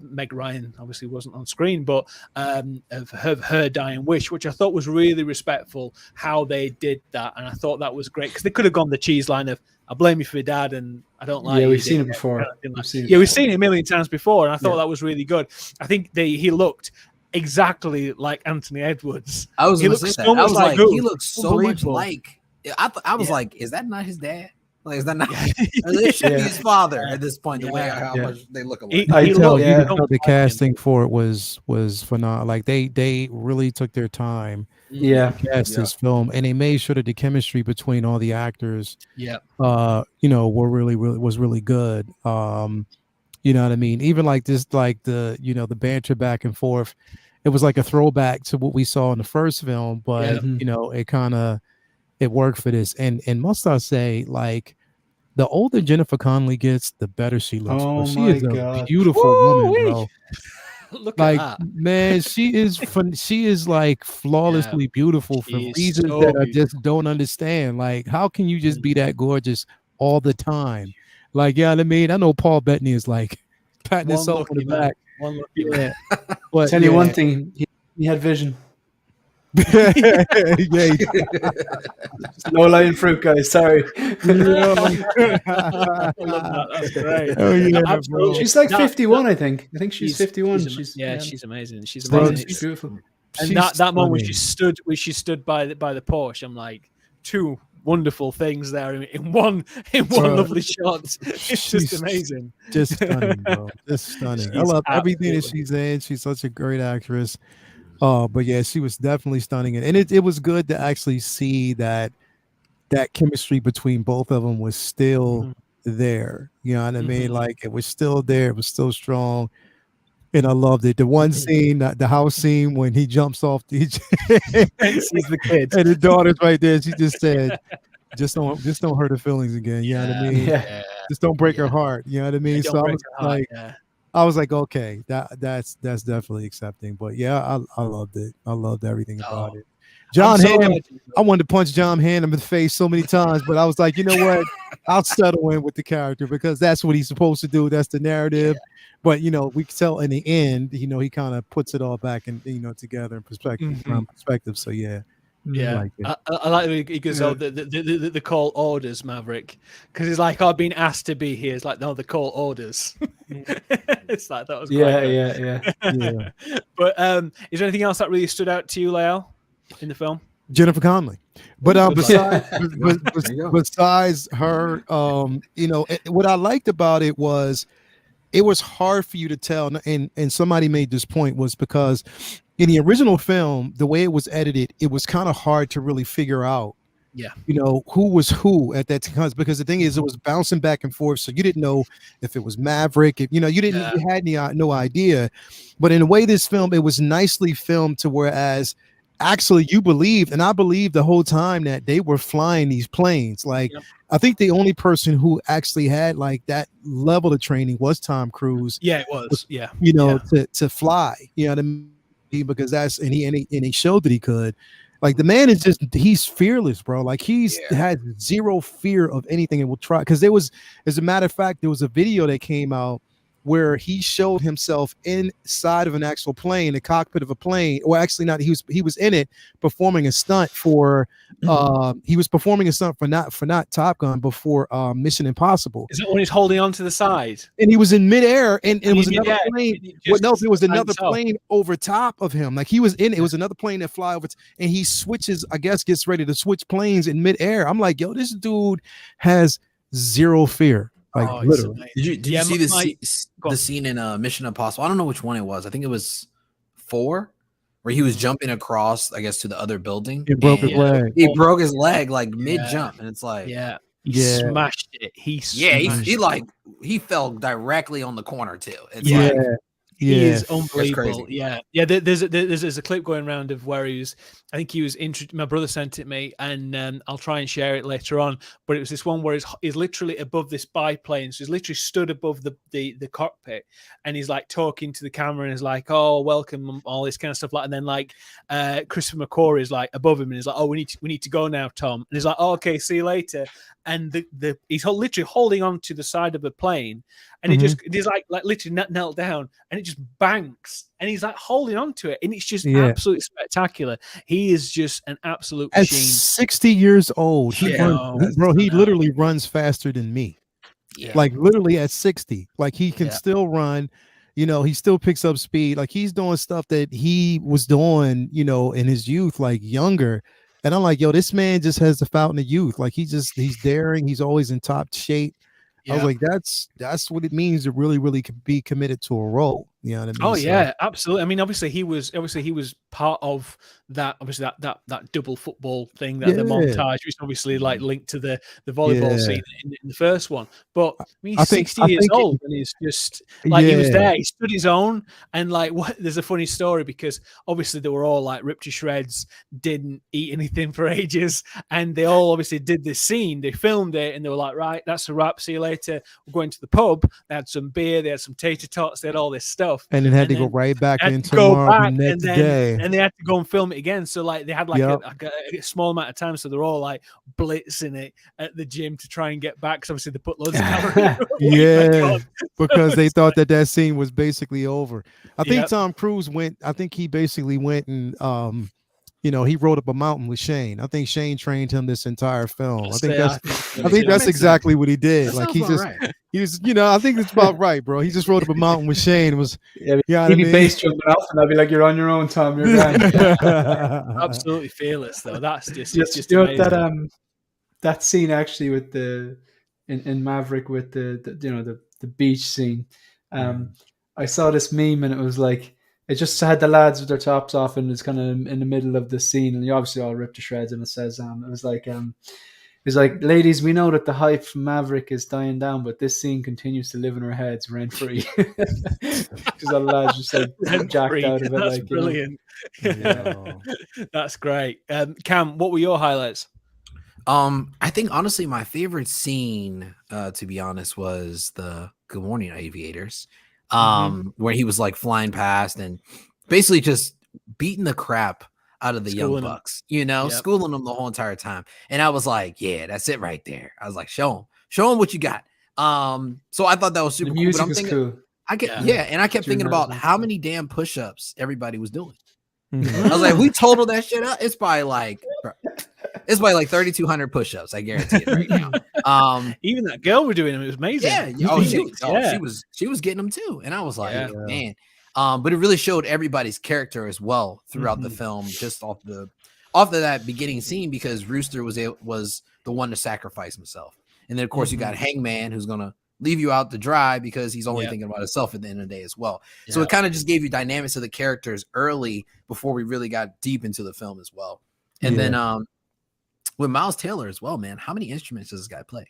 Meg Ryan. Obviously wasn't on screen, but of her dying wish, which I thought was really respectful how they did that, and I thought that was great, because they could have gone the cheese line of I blame you for your dad and I don't like you. Yeah, we've seen it before. We've seen it a million times before, and I thought that was really good. I think he looked exactly like Anthony Edwards. I was going to say that. I was like, he looks so much like. I was like, is that not his dad? Like, is that not? It should be his father at this point. The way how much they look alike. The casting for it was phenomenal. Like they really took their time. To cast this film, and they made sure that the chemistry between all the actors, was really good. You know what I mean? Even like this, like the banter back and forth, it was like a throwback to what we saw in the first film, but it worked for this. And must I say, like, the older Jennifer Connelly gets, the better she looks. Oh she my is God. a beautiful woman, bro. Look like at that. Man, she is fun. She is like flawlessly beautiful for reasons that I just don't understand. Like, how can you just be that gorgeous all the time? Like, yeah, I mean, I know Paul Bettany is like patting himself on the back. One lucky man. But tell you one thing, he had vision. Yeah. No lying fruit, guys. Sorry. I love that. That's great. Oh, yeah, absolutely. She's like 51, I think. I think she's 51. She's amazing. She's bro, amazing. she's beautiful. And She's that moment when stunning. she stood by the Porsche, I'm like, two wonderful things there in one lovely shot. It's just amazing. Just stunning, bro. Just stunning. I love everything that she's in. She's such a great actress. But yeah, she was definitely stunning, and it was good to actually see that chemistry between both of them was still there. You know what I mean? Like it was still there. It was still strong, and I loved it. The one scene, the house scene, when he jumps off the sees the kids, and the daughter's right there. She just said, "Just don't hurt her feelings again." You know what I mean? Yeah. Just don't break her heart. You know what I mean? So I was like, okay, that's definitely accepting. But yeah, I loved it. I loved everything about it. Jon Hamm, I wanted to punch Jon Hamm in the face so many times, but I was like, you know what? I'll settle in with the character because that's what he's supposed to do. That's the narrative. Yeah. But we can tell in the end, he kind of puts it all back and together in perspective. So yeah. Yeah, I like the he goes, "Oh, the call orders, Maverick," because he's like, "I've been asked to be here." It's like, no, the call orders. It's like that was great. Yeah. But is there anything else that really stood out to you, Lyle, in the film? Jennifer Connelly. But besides her, what I liked about it was hard for you to tell, and somebody made this point, was because in the original film, the way it was edited, it was kind of hard to really figure out, who was who at that time, because the thing is, it was bouncing back and forth, so you didn't know if it was Maverick, you had no idea. But in a way, this film, it was nicely filmed to whereas actually you believed, and I believed the whole time, that they were flying these planes. Like, I think the only person who actually had like that level of training was Tom Cruise. Yeah, it was. Yeah, to fly. You know what I mean? Because and he showed that he could. Like, the man is he's fearless, bro. Like, had zero fear of anything and will try. Because there was, as a matter of fact, there was a video that came out where he showed himself inside of an actual plane, the cockpit of a plane, or actually not. He was in it performing a stunt for. He was performing a stunt for not Top Gun, but for Mission Impossible. Is it when he's holding on to the side? And he was in midair, and it was another plane. Well, no, there was another plane over top of him. Like, he was in it. It was another plane that fly over, and he switches. I guess gets ready to switch planes in midair. I'm like, yo, this dude has zero fear. Like, literally. Did you see the scene in Mission Impossible? I don't know which one it was. I think it was 4, where he was jumping across, I guess, to the other building. He broke his leg. He broke his leg like mid jump, and it's like, he smashed it. He fell directly on the corner too. It's he is unbelievable. There's a clip going around of where my brother sent it me, and I'll try and share it later on. But it was this one where he's literally above this biplane, so he's literally stood above the cockpit, and he's like talking to the camera, and he's like, "Oh, welcome," all this kind of stuff. Like, and then like Christopher McQuarrie is like above him, and he's like, "Oh, we need to go now, Tom." And he's like, "Oh, okay, see you later." And he's literally holding on to the side of the plane, and he's like literally knelt down, and it just banks, and he's like holding on to it, and it's just absolutely spectacular. He is just an absolute machine. At 60 years old, he literally runs faster than me. Yeah. Like, literally at 60, like, he can still run. He still picks up speed. Like, he's doing stuff that he was doing, in his youth, like younger. And I'm like, yo, this man just has the fountain of youth. Like, he's daring. He's always in top shape. I was like, that's what it means to really, really be committed to a role. You know what I mean? Oh yeah, absolutely. I mean, obviously he was part of that. Obviously that double football thing, the montage, which obviously like linked to the volleyball scene in the first one. But I mean, he's 60 years old, and he's just like, he was there. He stood his own, and like, there's a funny story, because obviously they were all like ripped to shreds, didn't eat anything for ages, and they all obviously did this scene. They filmed it, and they were like, right, that's a wrap. See you later. We're going to the pub. They had some beer. They had some tater tots. They had all this stuff. stuff, and then had to go right back in tomorrow the next day, and they had to go and film it again. So like they had like a small amount of time, so they're all like blitzing it at the gym to try and get back. Because obviously they put loads of calories. Yeah, because they thought that scene was basically over. I think Tom Cruise went. I think he basically went and he rode up a mountain with Shane. I think Shane trained him this entire film. I think that's exactly what he did. Like he was, I think it's about right, bro. He just rode up a mountain with Shane. It was, he'd be base jumping off, and I'd be like, "You're on your own, Tom. You're grand." Absolutely fearless, though. That's just that scene actually with in Maverick with the beach scene. I saw this meme and it was like, it just had the lads with their tops off and it's kind of in the middle of the scene and you obviously all ripped to shreds, and it says it's like, ladies, we know that the hype from Maverick is dying down, but this scene continues to live in our heads rent free. Because all the lads just like jacked out of it. That's like brilliant. That's great. Cam, what were your highlights? I think honestly my favorite scene, to be honest, was the Good Morning Aviators. Where he was like flying past and basically just beating the crap out of the young bucks, schooling them the whole entire time. And I was like, yeah, that's it right there. I was like, show them what you got. So I thought that was super cool. But I'm thinking, cool. And I kept thinking about how many damn push-ups everybody was doing. I was like, we totaled that shit up. It's probably like 3,200 push-ups. I guarantee it right now. Even that girl were doing them. It was amazing. She was getting them too. And I was like, man. But it really showed everybody's character as well throughout the film, just off of that beginning scene, because Rooster was the one to sacrifice himself. And then of course you got Hangman, who's gonna leave you out to dry because he's only thinking about himself at the end of the day as well. So it kind of just gave you dynamics of the characters early before we really got deep into the film as well. And then with Miles Taylor as well, man, how many instruments does this guy play?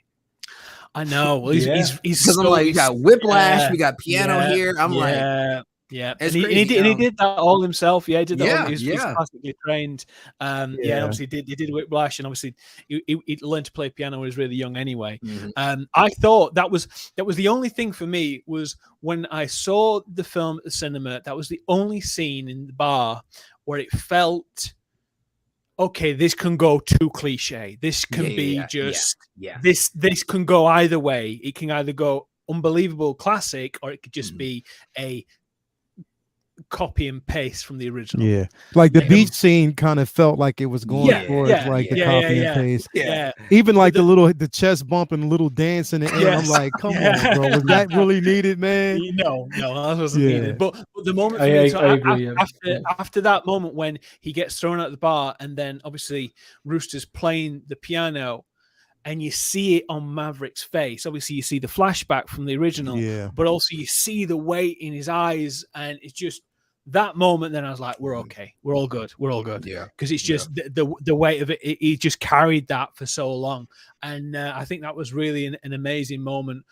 I know. Well, he's because I'm like, we got whiplash, we got piano here. I'm like, and he did that all himself. Yeah, he did that. He's classically trained. Obviously he did whiplash, and obviously he learned to play piano when he was really young anyway. I thought that was the only thing for me, was when I saw the film at the cinema, that was the only scene in the bar where it felt, okay, this can go too cliche. This can be this can go either way. It can either go unbelievable classic, or it could just be a copy and paste from the original. Yeah, like the beach scene kind of felt like it was going towards like the copy and paste. Even like the chest bump and the little dance in the air. I'm like, come on, bro, was that really needed, man? No, that wasn't needed. But the moment after that moment when he gets thrown out the bar, and then obviously Rooster's playing the piano, and you see it on Maverick's face. Obviously, you see the flashback from the original, but also you see the weight in his eyes, and it's just that moment. Then I was like, we're okay, we're all good. Yeah, because it's just the weight of it. He just carried that for so long, and I think that was really an amazing moment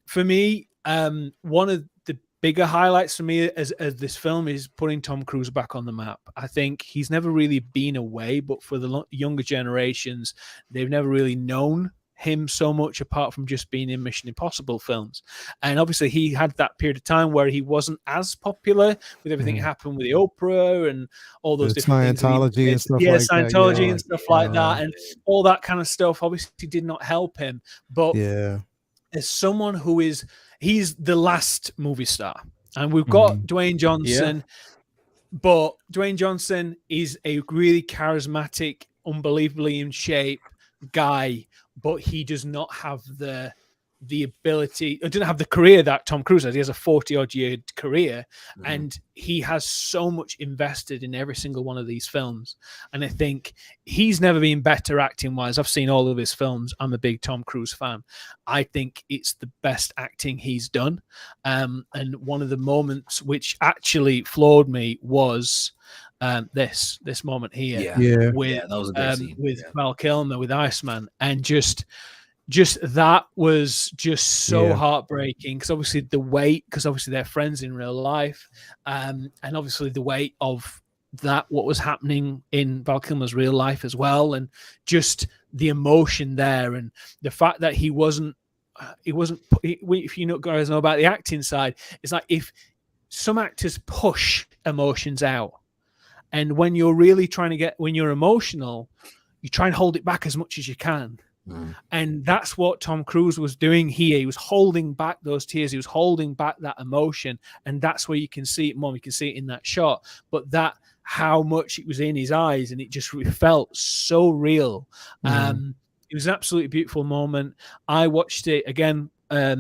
for me. One of the bigger highlights for me as this film is putting Tom Cruise back on the map. I think he's never really been away, but for the younger generations, they've never really known him so much apart from just being in Mission Impossible films. And obviously he had that period of time where he wasn't as popular with everything that happened with the Oprah and all those different Scientology things. and stuff Scientology and stuff like that, and all that kind of stuff obviously did not help him. But as someone who he's the last movie star, and we've got Dwayne Johnson, but Dwayne Johnson is a really charismatic, unbelievably in shape guy, but he does not have the ability, or didn't have the career that Tom Cruise has. He has a 40-odd year career, and he has so much invested in every single one of these films. And I think he's never been better acting-wise. I've seen all of his films. I'm a big Tom Cruise fan. I think it's the best acting he's done. And one of the moments which actually floored me was this moment here with that was a great scene. With Val Kilmer with Iceman, and just that was just so heartbreaking, because obviously they're friends in real life, and obviously the weight of that, what was happening in Val Kilmer's real life as well, and just the emotion there, and the fact that he wasn't if you guys know about the acting side, it's like if some actors push emotions out, and when you're really when you're emotional, you try and hold it back as much as you can. And that's what Tom Cruise was doing here. He was holding back those tears. He was holding back that emotion. And that's where you can see it more. You can see it in that shot. But how much it was in his eyes, and it felt so real. It was an absolutely beautiful moment. I watched it again. I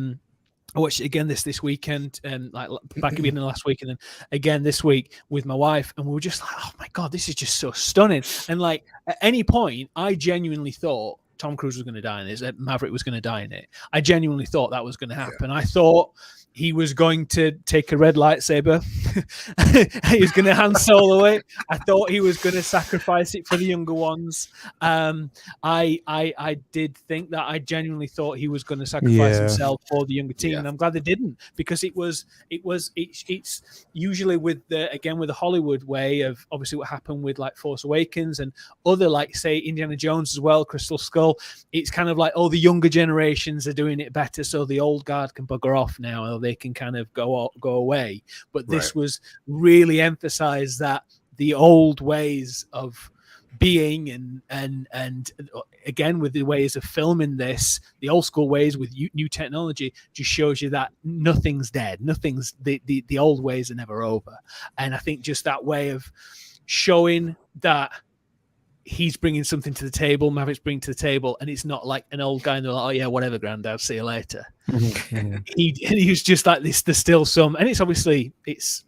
watched it again this weekend, like back at the beginning of last week, and then again this week with my wife, and we were just like, "Oh my god, this is just so stunning!" And like at any point, I genuinely thought Tom Cruise was going to die in this. Maverick was going to die in it. I genuinely thought that was going to happen. I thought he was going to take a red lightsaber. He was going to Han Solo it. I thought he was going to sacrifice it for the younger ones. I did think that. I genuinely thought he was going to sacrifice himself for the younger team, and I'm glad they didn't, because it's usually with the Hollywood way of obviously what happened with like Force Awakens and other, like say Indiana Jones as well, Crystal Skull. It's kind of like, oh, the younger generations are doing it better, so the old guard can bugger off now, or they can kind of go away. But this was really emphasized that the old ways of being and again with the ways of filming this, the old school ways with new technology, just shows you that nothing's dead. Nothing's the old ways are never over. And I think just that way of showing that he's bringing something to the table, Maverick's bringing to the table, and it's not like an old guy and they're like, oh yeah, whatever, Granddad, see you later. He was just like this. There's still some, and it's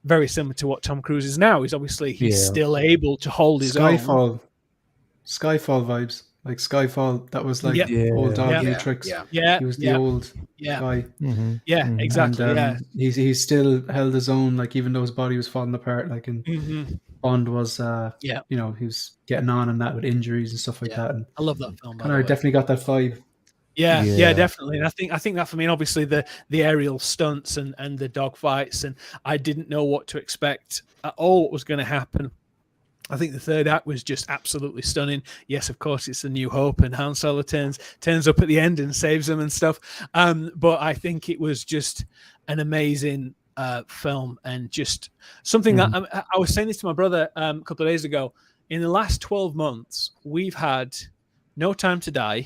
very similar to what Tom Cruise is now. He's still able to hold his own. Skyfall vibes, like Skyfall. That was like old dog Matrix. He was the old guy. Exactly. And, he still held his own, like even though his body was falling apart. Like and Bond was, he was getting on and that with injuries and stuff like that. And I love that film. Connor definitely got that vibe. Yeah, definitely. And I think that for me, obviously the aerial stunts and the dog fights, and I didn't know what to expect at all, what was going to happen. I think the third act was just absolutely stunning. Yes, of course, it's A New Hope, and Han Solo turns up at the end and saves them and stuff. But I think it was just an amazing film, and just something that I was saying this to my brother a couple of days ago. In the last 12 months, we've had No Time to Die.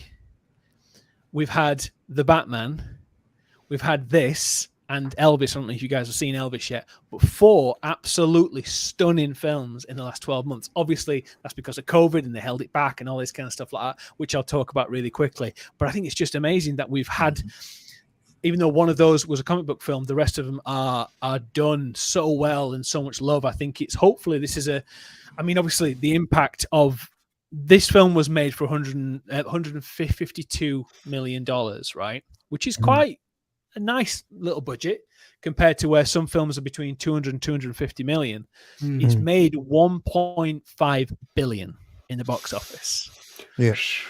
We've had The Batman, we've had this, and Elvis. I don't know if you guys have seen Elvis yet, but 4 absolutely stunning films in the last 12 months. Obviously, that's because of COVID and they held it back and all this kind of stuff like that, which I'll talk about really quickly. But I think it's just amazing that we've had, even though one of those was a comic book film, the rest of them are done so well and so much love. I think it's hopefully this is obviously the impact of this film was made for $152 million, right? Which is quite a nice little budget compared to where some films are between 200 and 250 million. It's made 1.5 billion in the box office. Yes.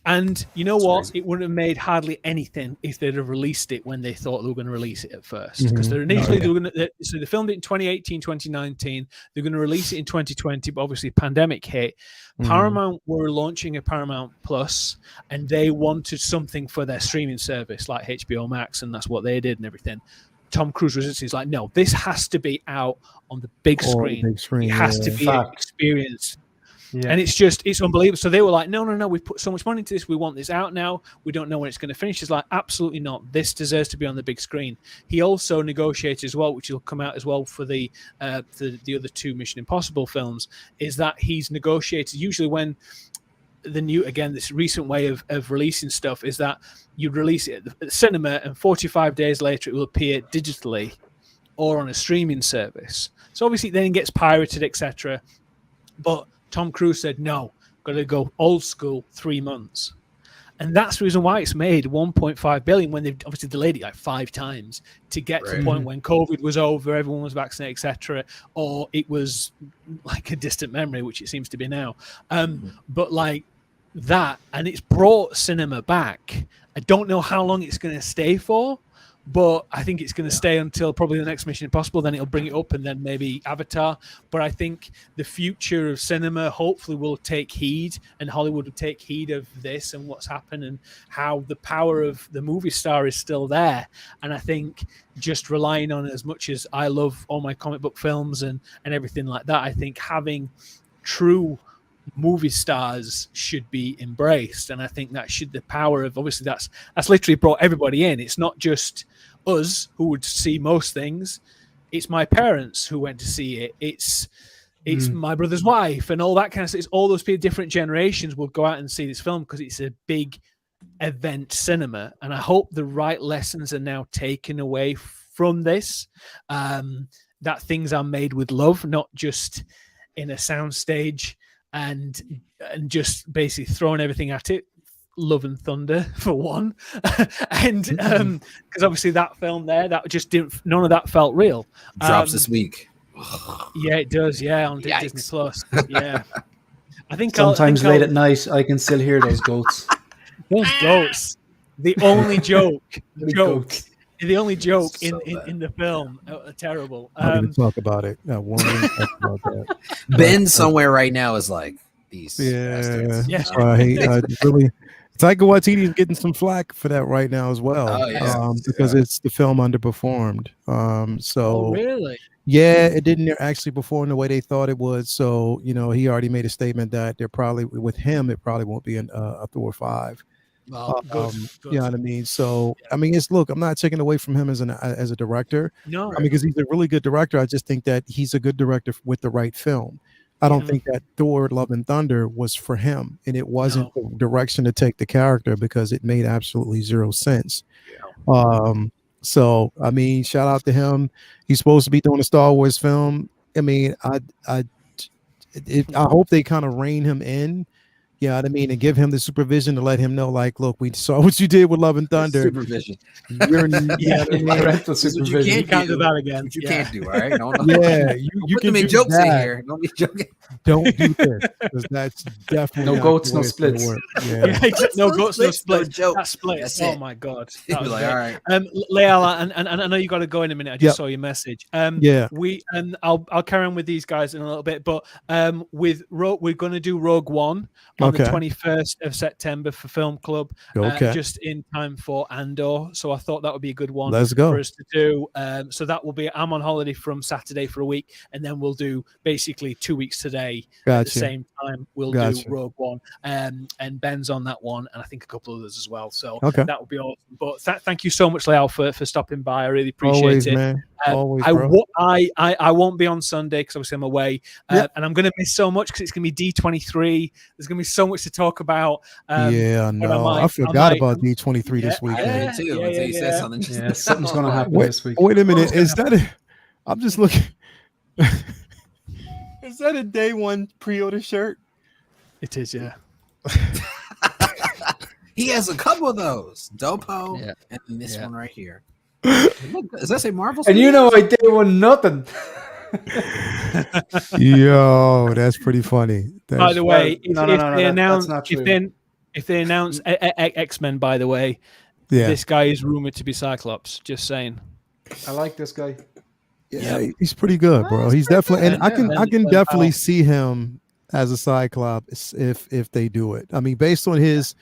And you know what? It wouldn't have made hardly anything if they'd have released it when they thought they were going to release it at first. Because they filmed it in 2018, 2019. They're going to release it in 2020, but obviously pandemic hit. Paramount were launching a Paramount Plus, and they wanted something for their streaming service like HBO Max, and that's what they did and everything. Tom Cruise was like, no, this has to be out on the big screen. It has to be an experience. Yeah. And it's unbelievable. So they were like, no, we've put so much money into this. We want this out now. We don't know when it's going to finish. It's like, absolutely not. This deserves to be on the big screen. He also negotiated as well, which will come out as well for the other 2 Mission Impossible films, is that he's negotiated usually when this recent way of releasing stuff is that you release it at the cinema and 45 days later it will appear digitally or on a streaming service. So obviously then it gets pirated, etc. But Tom Cruise said, no, got to go old school, 3 months. And that's the reason why it's made 1.5 billion when they've obviously delayed it like 5 times to get to the point when COVID was over, everyone was vaccinated, etc., or it was like a distant memory, which it seems to be now. But like that, and it's brought cinema back. I don't know how long it's going to stay for, but I think it's going to stay until probably the next Mission Impossible. Then it'll bring it up, and then maybe Avatar. But I think the future of cinema hopefully will take heed, and Hollywood will take heed of this and what's happened, and how the power of the movie star is still there. And I think just relying on it, as much as I love all my comic book films and everything like that, I think having true movie stars should be embraced. And I think that should, the power of, obviously that's literally brought everybody in. It's not just us who would see most things, it's my parents who went to see it, it's my brother's wife and all that kind of stuff. It's all those people, different generations will go out and see this film because it's a big event cinema. And I hope the right lessons are now taken away from this, that things are made with love, not just in a soundstage and just basically throwing everything at it. Love and Thunder for one, and because obviously that film there, that just didn't, none of that felt real. Drops this week. Yeah, it does. Yeah, on Disney Plus. Yeah, I think sometimes late at night I can still hear those goats. Those goats. The only joke. The only joke in the film. Terrible. I'm going to talk about it. I won't even talk about that. Ben somewhere right now is like, these bastards. Yeah. I really, Taika Waititi is getting some flack for that right now as well, because it's the film underperformed. Really? Yeah, it didn't actually perform the way they thought it would. So, you know, he already made a statement that they're probably, with him, it probably won't be a Thor 5. Good. You know what I mean? So, I mean, look, I'm not taking away from him as a director. No, I mean, because he's a really good director. I just think that he's a good director with the right film. I don't think that Thor: Love and Thunder was for him, and it wasn't the direction to take the character because it made absolutely zero sense. So, I mean, shout out to him. He's supposed to be doing a Star Wars film. I mean, I hope they kind of rein him in. You know what I mean? And give him the supervision to let him know, like, look, we saw what you did with Love and Thunder. Supervision. You're parental supervision. You can't do that again. You can't do, all right? You can make jokes in here. Don't be joking. Don't do this, because that's definitely no goats, no splits. No goats, no splits. No That splits. Oh my god. That was like, all right. Leala, and I know you got to go in a minute. I just saw your message. I'll carry on with these guys in a little bit, but we're going to do Rogue One on the 21st of September for Film Club, just in time for Andor. So I thought that would be a good one for us to do. So that will be, I'm on holiday from Saturday for a week, and then we'll do basically 2 weeks today. At the same time, we'll do Rogue One, and Ben's on that one, and I think a couple others as well. So that would be awesome. But thank you so much, Leal, for stopping by. I really appreciate it. Man. Always, I won't be on Sunday because obviously I'm away, and I'm going to miss so much because it's going to be D23. There's going to be so much to talk about. I forgot about D23 this weekend. Me too. Until you said something. Something's going to happen this week. Wait a minute. Is that I'm just looking. Is that a day one pre-order shirt? It is, yeah. He has a couple of those. Dopo and this one right here. Does that say Marvel? And you know I day one nothing. Yo, that's pretty funny. By the way, if they announce X-Men, by the way, this guy is rumored to be Cyclops. Just saying. I like this guy. Yeah, he's pretty good, bro. He's definitely, and I can definitely see him as a Cyclops if they do it. I mean, based on his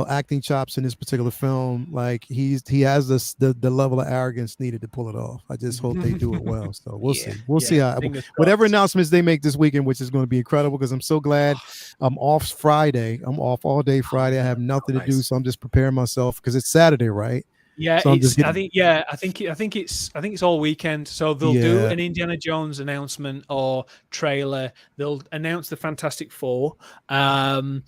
acting chops in this particular film, like he has the level of arrogance needed to pull it off. I just hope they do it well. So we'll see. We'll see how whatever announcements they make this weekend, which is going to be incredible because I'm so glad I'm off Friday. I'm off all day Friday. I have nothing to do, so I'm just preparing myself because it's Saturday, right? Yeah, so I think it's all weekend. So they'll do an Indiana Jones announcement or trailer. They'll announce the Fantastic Four, so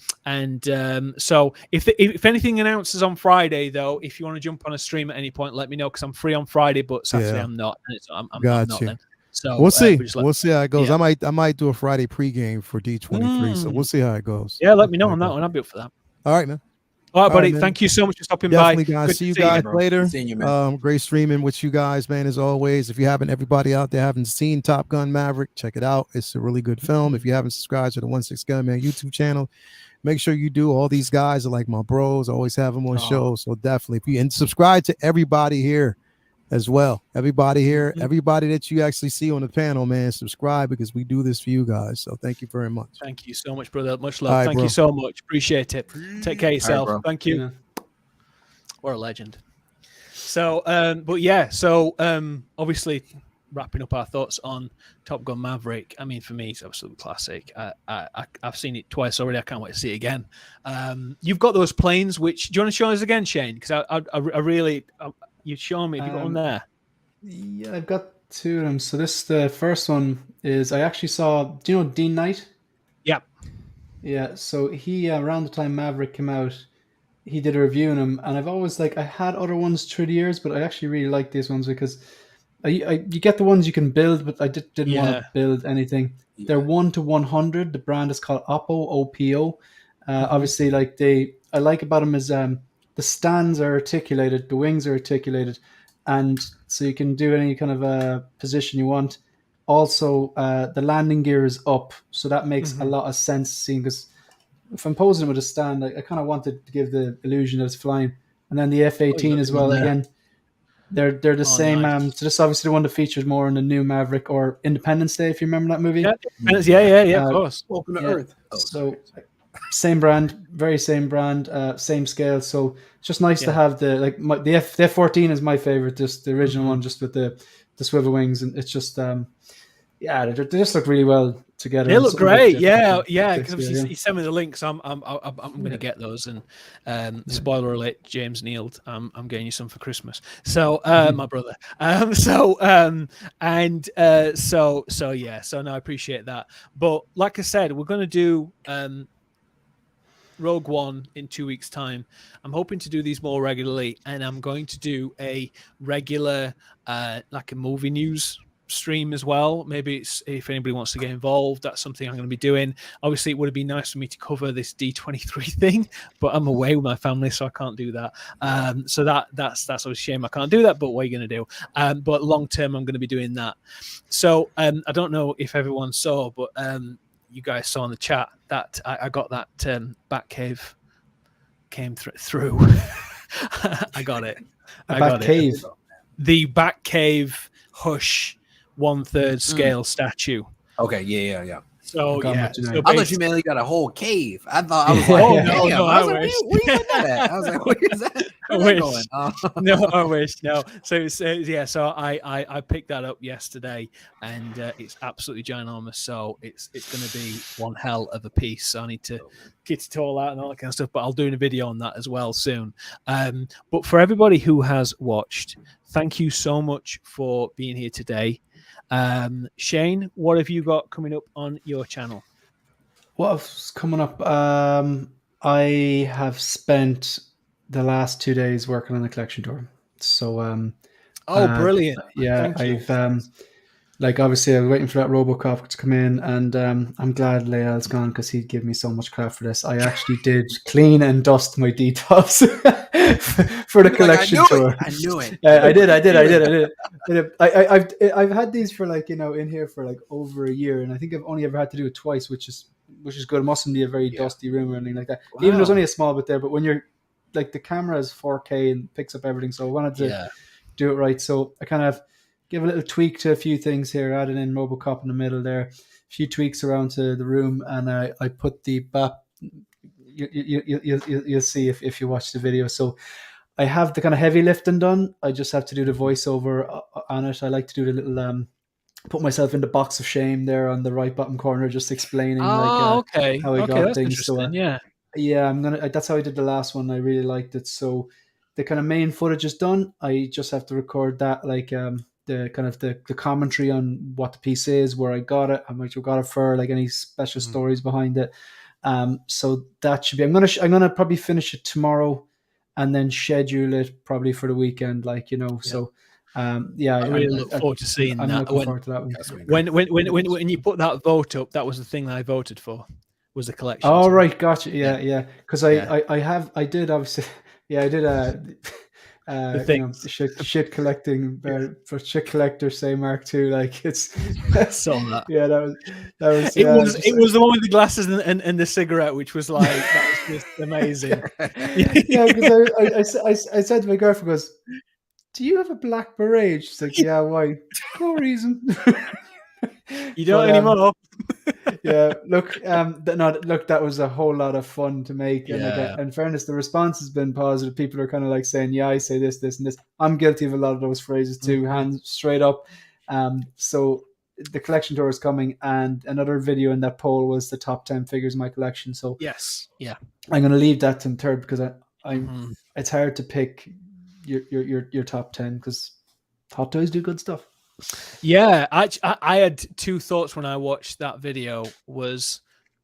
if anything announces on Friday, though, if you want to jump on a stream at any point, let me know because I'm free on Friday, but Saturday I'm not. I'm not then. So we'll see. We'll see how it goes. I might do a Friday pregame for D23. So we'll see how it goes. Yeah, let me know on that one. I'll be up for that. All right, man. All right, buddy. Thank you so much for stopping by. Guys. See you guys later. Great streaming with you guys, man, as always. If you everybody out there haven't seen Top Gun Maverick, check it out. It's a really good film. If you haven't subscribed to the 16 Gunman YouTube channel, make sure you do. All these guys are like my bros. I always have them on shows. So definitely, if you and subscribe to everybody here as well. Everybody here, everybody that you actually see on the panel, man, subscribe because we do this for you guys. So thank you very much. Thank you so much, brother. Much love. Right, thank bro. you so much. Appreciate it. Take care of yourself. bro. Thank you. What a legend. So, but yeah, so obviously wrapping up our thoughts on Top Gun Maverick. I mean, for me, it's absolute classic. I've seen it twice already. I can't wait to see it again. You've got those planes, which do you want to show us again, Shane? Because I really, you've shown me. Have you got one there? Yeah, I've got two of them. So the first one is I actually saw. Do you know Dean Knight? Yeah. Yeah. So he around the time Maverick came out, he did a review on him, and I've always I had other ones through the years, but I actually really like these ones because you get the ones you can build, but I didn't want to build anything. Yeah. They're 1 to 100. The brand is called Oppo, OPO. Obviously, I like about them is the stands are articulated, the wings are articulated, and so you can do any kind of a position you want. Also, the landing gear is up, so that makes a lot of sense. Seeing because if I'm posing with a stand, I kind of wanted to give the illusion that it's flying. And then the F-18 as well. Again, they're the same. Nice. So this is obviously the one that features more in the new Maverick or Independence Day, if you remember that movie. Yeah, of course. Open to Earth. So same brand, very same brand, same scale. So it's just nice to have the F-14 is my favorite, just the original one, just with the swivel wings, and it's just they just look really well together. They look great, yeah. Because obviously he sent me the link, so I'm going to get those. And spoiler alert, James Nealed, I'm getting you some for Christmas. So my brother. So no, I appreciate that. But like I said, we're going to do Rogue One in 2 weeks' time. I'm hoping to do these more regularly, and I'm going to do a regular like a movie news stream as well. Maybe it's if anybody wants to get involved, that's something I'm going to be doing. Obviously, it would have been nice for me to cover this D23 thing, but I'm away with my family, so I can't do that. So that's a shame I can't do that. But what are you going to do? But long term, I'm going to be doing that. So I don't know if everyone saw, but you guys saw in the chat that I got that Batcave came through. I got it. Batcave. The Batcave Hush 1/3 scale statue. Okay, yeah. So I thought you mainly got a whole cave. I thought I was like, where you got that at? I was like, where is that? I wish. No. So so I picked that up yesterday, and it's absolutely ginormous. So it's going to be one hell of a piece. So I need to kit it all out and all that kind of stuff. But I'll do a video on that as well soon. But for everybody who has watched, thank you so much for being here today. Shane, what have you got coming up on your channel? What's coming up? I have spent the last 2 days working on the collection tour. So brilliant. Yeah, I've obviously I was waiting for that RoboCop to come in, and I'm glad Leal's gone because he'd give me so much crap for this. I actually did clean and dust my detox for the collection tour. I knew it. I did. I've had these for in here for over a year, and I think I've only ever had to do it twice, which is good. It mustn't be a very dusty room or anything like that. Wow. Even there's only a small bit there, but when you're the camera is 4K and picks up everything, so I wanted to do it right. So I kind of give a little tweak to a few things here, added in RoboCop in the middle there, a few tweaks around to the room, and I put the BAP. You'll see if you watch the video. So I have the kind of heavy lifting done. I just have to do the voiceover on it. I like to do the little put myself in the box of shame there on the right bottom corner, just explaining how I got things. So yeah, I'm gonna. That's how I did the last one. I really liked it. So the kind of main footage is done. I just have to record that, the kind of the commentary on what the piece is, where I got it, how much I got it for, any special stories behind it. So that should be. I'm gonna probably finish it tomorrow, and then schedule it probably for the weekend. So. I really look forward to seeing that. Looking forward to that one. When you put that vote up, that was the thing that I voted for. Was the collection? Oh right, gotcha. Yeah. Because I did obviously. Yeah, I did. shit collecting for shit collector say Mark II. Like it's saw that. Yeah, that was it was the one with the glasses and the cigarette, which was like that was just amazing. Yeah, because I said to my girlfriend, goes, "Do you have a black beret?" She's like, "Yeah, why? No reason." You don't anymore. Yeah, look, that was a whole lot of fun to make. And in fairness, the response has been positive. People are kind of like saying, "Yeah, I say this, this, and this." I'm guilty of a lot of those phrases too, hands straight up. So the collection tour is coming, and another video in that poll was the top 10 figures in my collection. So yes, yeah, I'm going to leave that to third because it's hard to pick your top 10 because Hot Toys do good stuff. Yeah, I had two thoughts when I watched that video. Was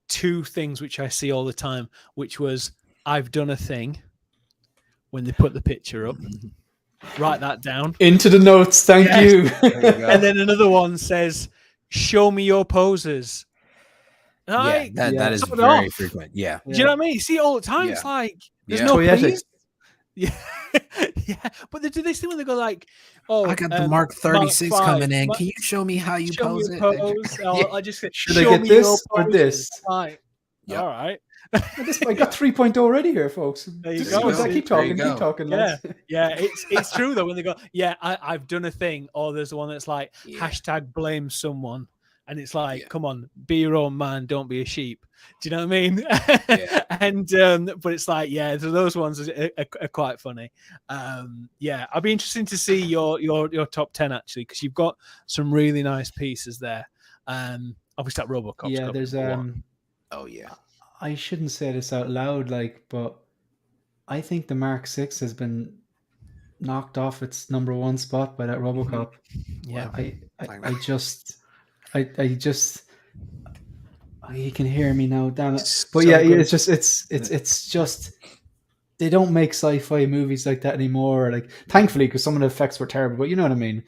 two things which I see all the time, which was I've done a thing when they put the picture up. Write that down into the notes. Thank you. And then another one says, "Show me your poses." That is very frequent. Yeah. Do you know what I mean? You see it all the time. Yeah. It's like there's no please. Yeah. Yeah, but they do this thing when they go like, "Oh, I got the Mark 36 coming in. Can you show me how you pose it?" I just said, should I get this or this? Like, all right. I got 3.0 already here, folks. There you go. Keep talking. Yeah. It's true though when they go, "Yeah, I've done a thing," or there's the one that's like hashtag blame someone. And it's like, come on, be your own man, don't be a sheep. Do you know what I mean? And but it's like, so those ones are quite funny. I'll be interested to see your top 10 actually, because you've got some really nice pieces there. Obviously that RoboCop. Yeah, there's oh yeah. I shouldn't say this out loud, but I think the Mark VI has been knocked off its number one spot by that RoboCop. Yeah, I just you can hear me now, damn it. But it's just they don't make sci-fi movies like that anymore. Like, thankfully, because some of the effects were terrible, but you know what I mean.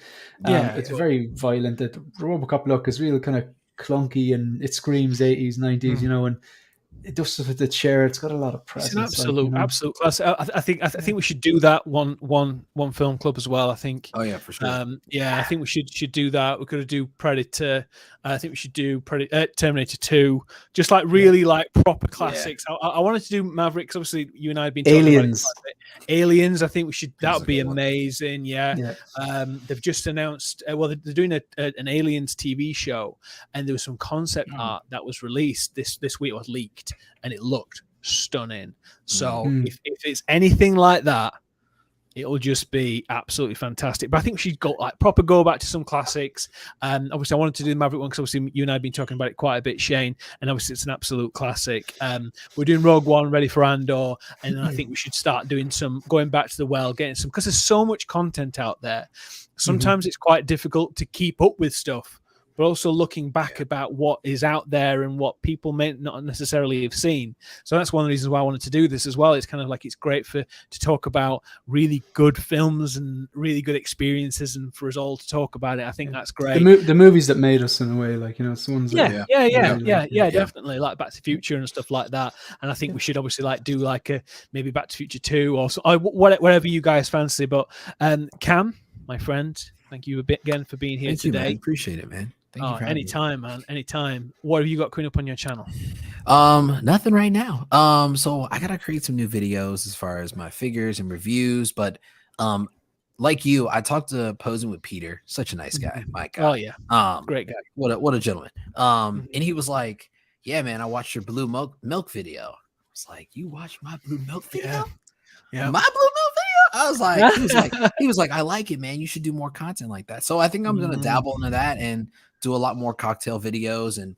It's very violent. The RoboCop look is real kind of clunky and it screams 80s, 90s, and it does stuff with the chair. It's got a lot of presence. It's an absolute class. I think we should do that one film club as well. I think. Oh yeah, for sure. I think we should do that. We're going to do Predator. I think we should do Terminator 2. Just like really like proper classics. I wanted to do Maverick because obviously you and I have been talking Aliens. About it. Aliens. I think we should. That would be amazing. Yeah. They've just announced. They're doing an Aliens TV show, and there was some concept art that was released this week or leaked. And it looked stunning. So if it's anything like that, it'll just be absolutely fantastic. But I think we should go back to some classics. Obviously, I wanted to do the Maverick one because obviously you and I have been talking about it quite a bit, Shane. And obviously, it's an absolute classic. We're doing Rogue One, ready for Andor, and then I think we should start doing going back to the well, getting some, because there's so much content out there. Sometimes it's quite difficult to keep up with stuff. But also looking back about what is out there and what people may not necessarily have seen. So that's one of the reasons why I wanted to do this as well. It's kind of like it's great to talk about really good films and really good experiences, and for us all to talk about it. I think that's great. The movies that made us in a way, like it's the ones. Definitely, like Back to the Future and stuff like that. And I think we should obviously do a maybe Back to the Future 2 or so, whatever you guys fancy. But Cam, my friend, thank you again for being here today. I appreciate it, man. Thank you for anytime, man. Anytime. What have you got coming up on your channel? Nothing right now. So I gotta create some new videos as far as my figures and reviews. But like you, I talked to Posing with Peter, such a nice guy. My God. Oh yeah. Great guy. What a gentleman. And he was like, "Yeah, man, I watched your blue milk video." I was like, "You watched my blue milk video?" Yeah. My blue milk video? I was like, he was like, "I like it, man. You should do more content like that." So I think I'm gonna dabble into that and do a lot more cocktail videos, and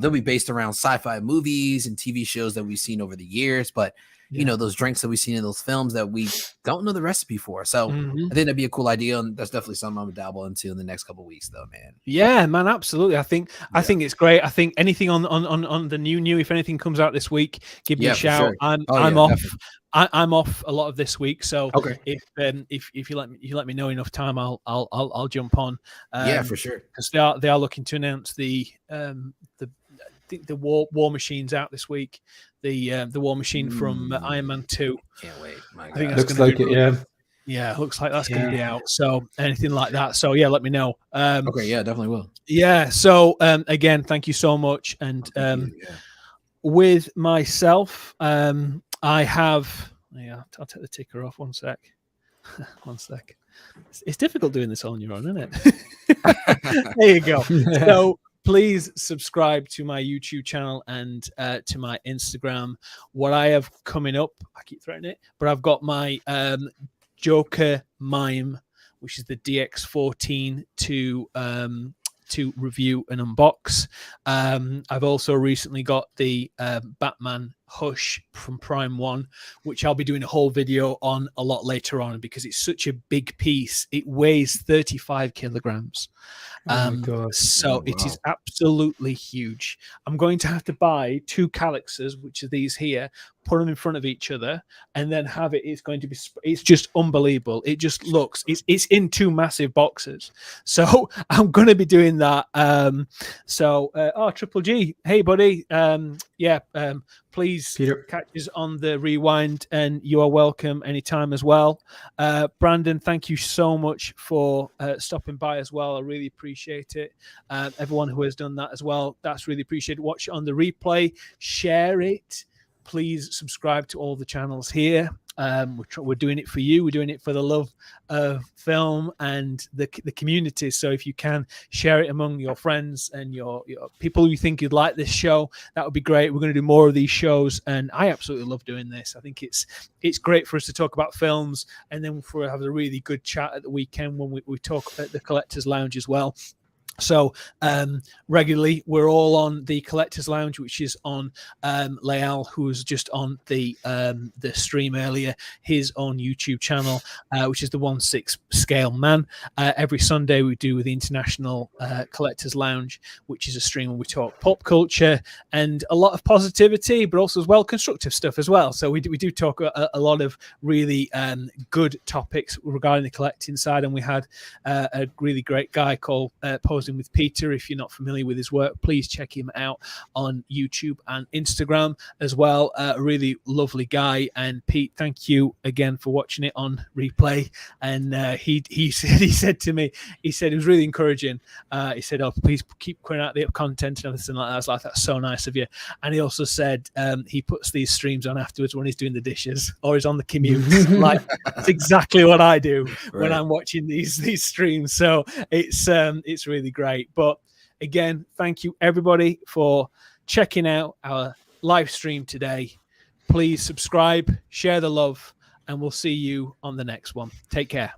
they'll be based around sci-fi movies and TV shows that we've seen over the years. But those drinks that we've seen in those films that we don't know the recipe for. So I think that'd be a cool idea, and that's definitely something I'm gonna dabble into in the next couple of weeks, though, man. Yeah, man, absolutely. I think it's great. I think anything on the new, if anything comes out this week, give me a shout. Sure. I'm off. Definitely. I'm off a lot of this week, so if you let me know enough time, I'll jump on. For sure. Because they are looking to announce the War Machine's out this week. The War Machine from Iron Man 2. Can't wait. My God. I think looks like it. Yeah. Yeah, looks like that's going to be out. So anything like that. So yeah, let me know. Okay, yeah, definitely will. Yeah. So again, thank you so much. And with myself, I have. Yeah, I'll take the ticker off. One sec. One sec. It's difficult doing this on your own, isn't it? There you go. So please subscribe to my YouTube channel and to my Instagram. What I have coming up, I keep threatening it, but I've got my Joker Mime, which is the DX14 to review and unbox. I've also recently got the Batman Hush from Prime 1, which I'll be doing a whole video on a lot later on because it's such a big piece. It weighs 35 kilograms. So it is absolutely huge. I'm going to have to buy 2 Calyxes, which are these here, put them in front of each other, and then have it. It's going to be. It's just unbelievable. It just looks. It's in 2 massive boxes. So I'm going to be doing that. Triple G, hey buddy. Please Peter, catch us on the rewind, and you are welcome anytime as well. Brandon, thank you so much for stopping by as well. I really appreciate it. Everyone who has done that as well, that's really appreciated. Watch it on the replay, share it. Please subscribe to all the channels here. We're doing it for you. We're doing it for the love of film and the community. So if you can share it among your friends and your people you think you'd like this show, that would be great. We're going to do more of these shows, and I absolutely love doing this. I think it's great for us to talk about films, and then for have a really good chat at the weekend when we talk at the Collectors Lounge as well. So regularly we're all on the Collectors Lounge, which is on Leal, who was just on the stream earlier, his own YouTube channel, which is the 1/6 Scale Man. Every Sunday we do the International Collectors Lounge, which is a stream where we talk pop culture and a lot of positivity, but also as well constructive stuff as well. So we do talk a lot of really good topics regarding the collecting side, and we had a really great guy called Posing with Peter. If you're not familiar with his work, please check him out on YouTube and Instagram as well. A really lovely guy. And Pete, thank you again for watching it on replay. And he said to me, he said it was really encouraging. He said, "Oh, please keep putting out the content and everything like that." I was like, "That's so nice of you." And he also said he puts these streams on afterwards when he's doing the dishes or he's on the commute. Like, that's exactly what I do when I'm watching these streams. So it's really great. But again, thank you everybody for checking out our live stream today. Please subscribe, share the love, and we'll see you on the next one. Take care.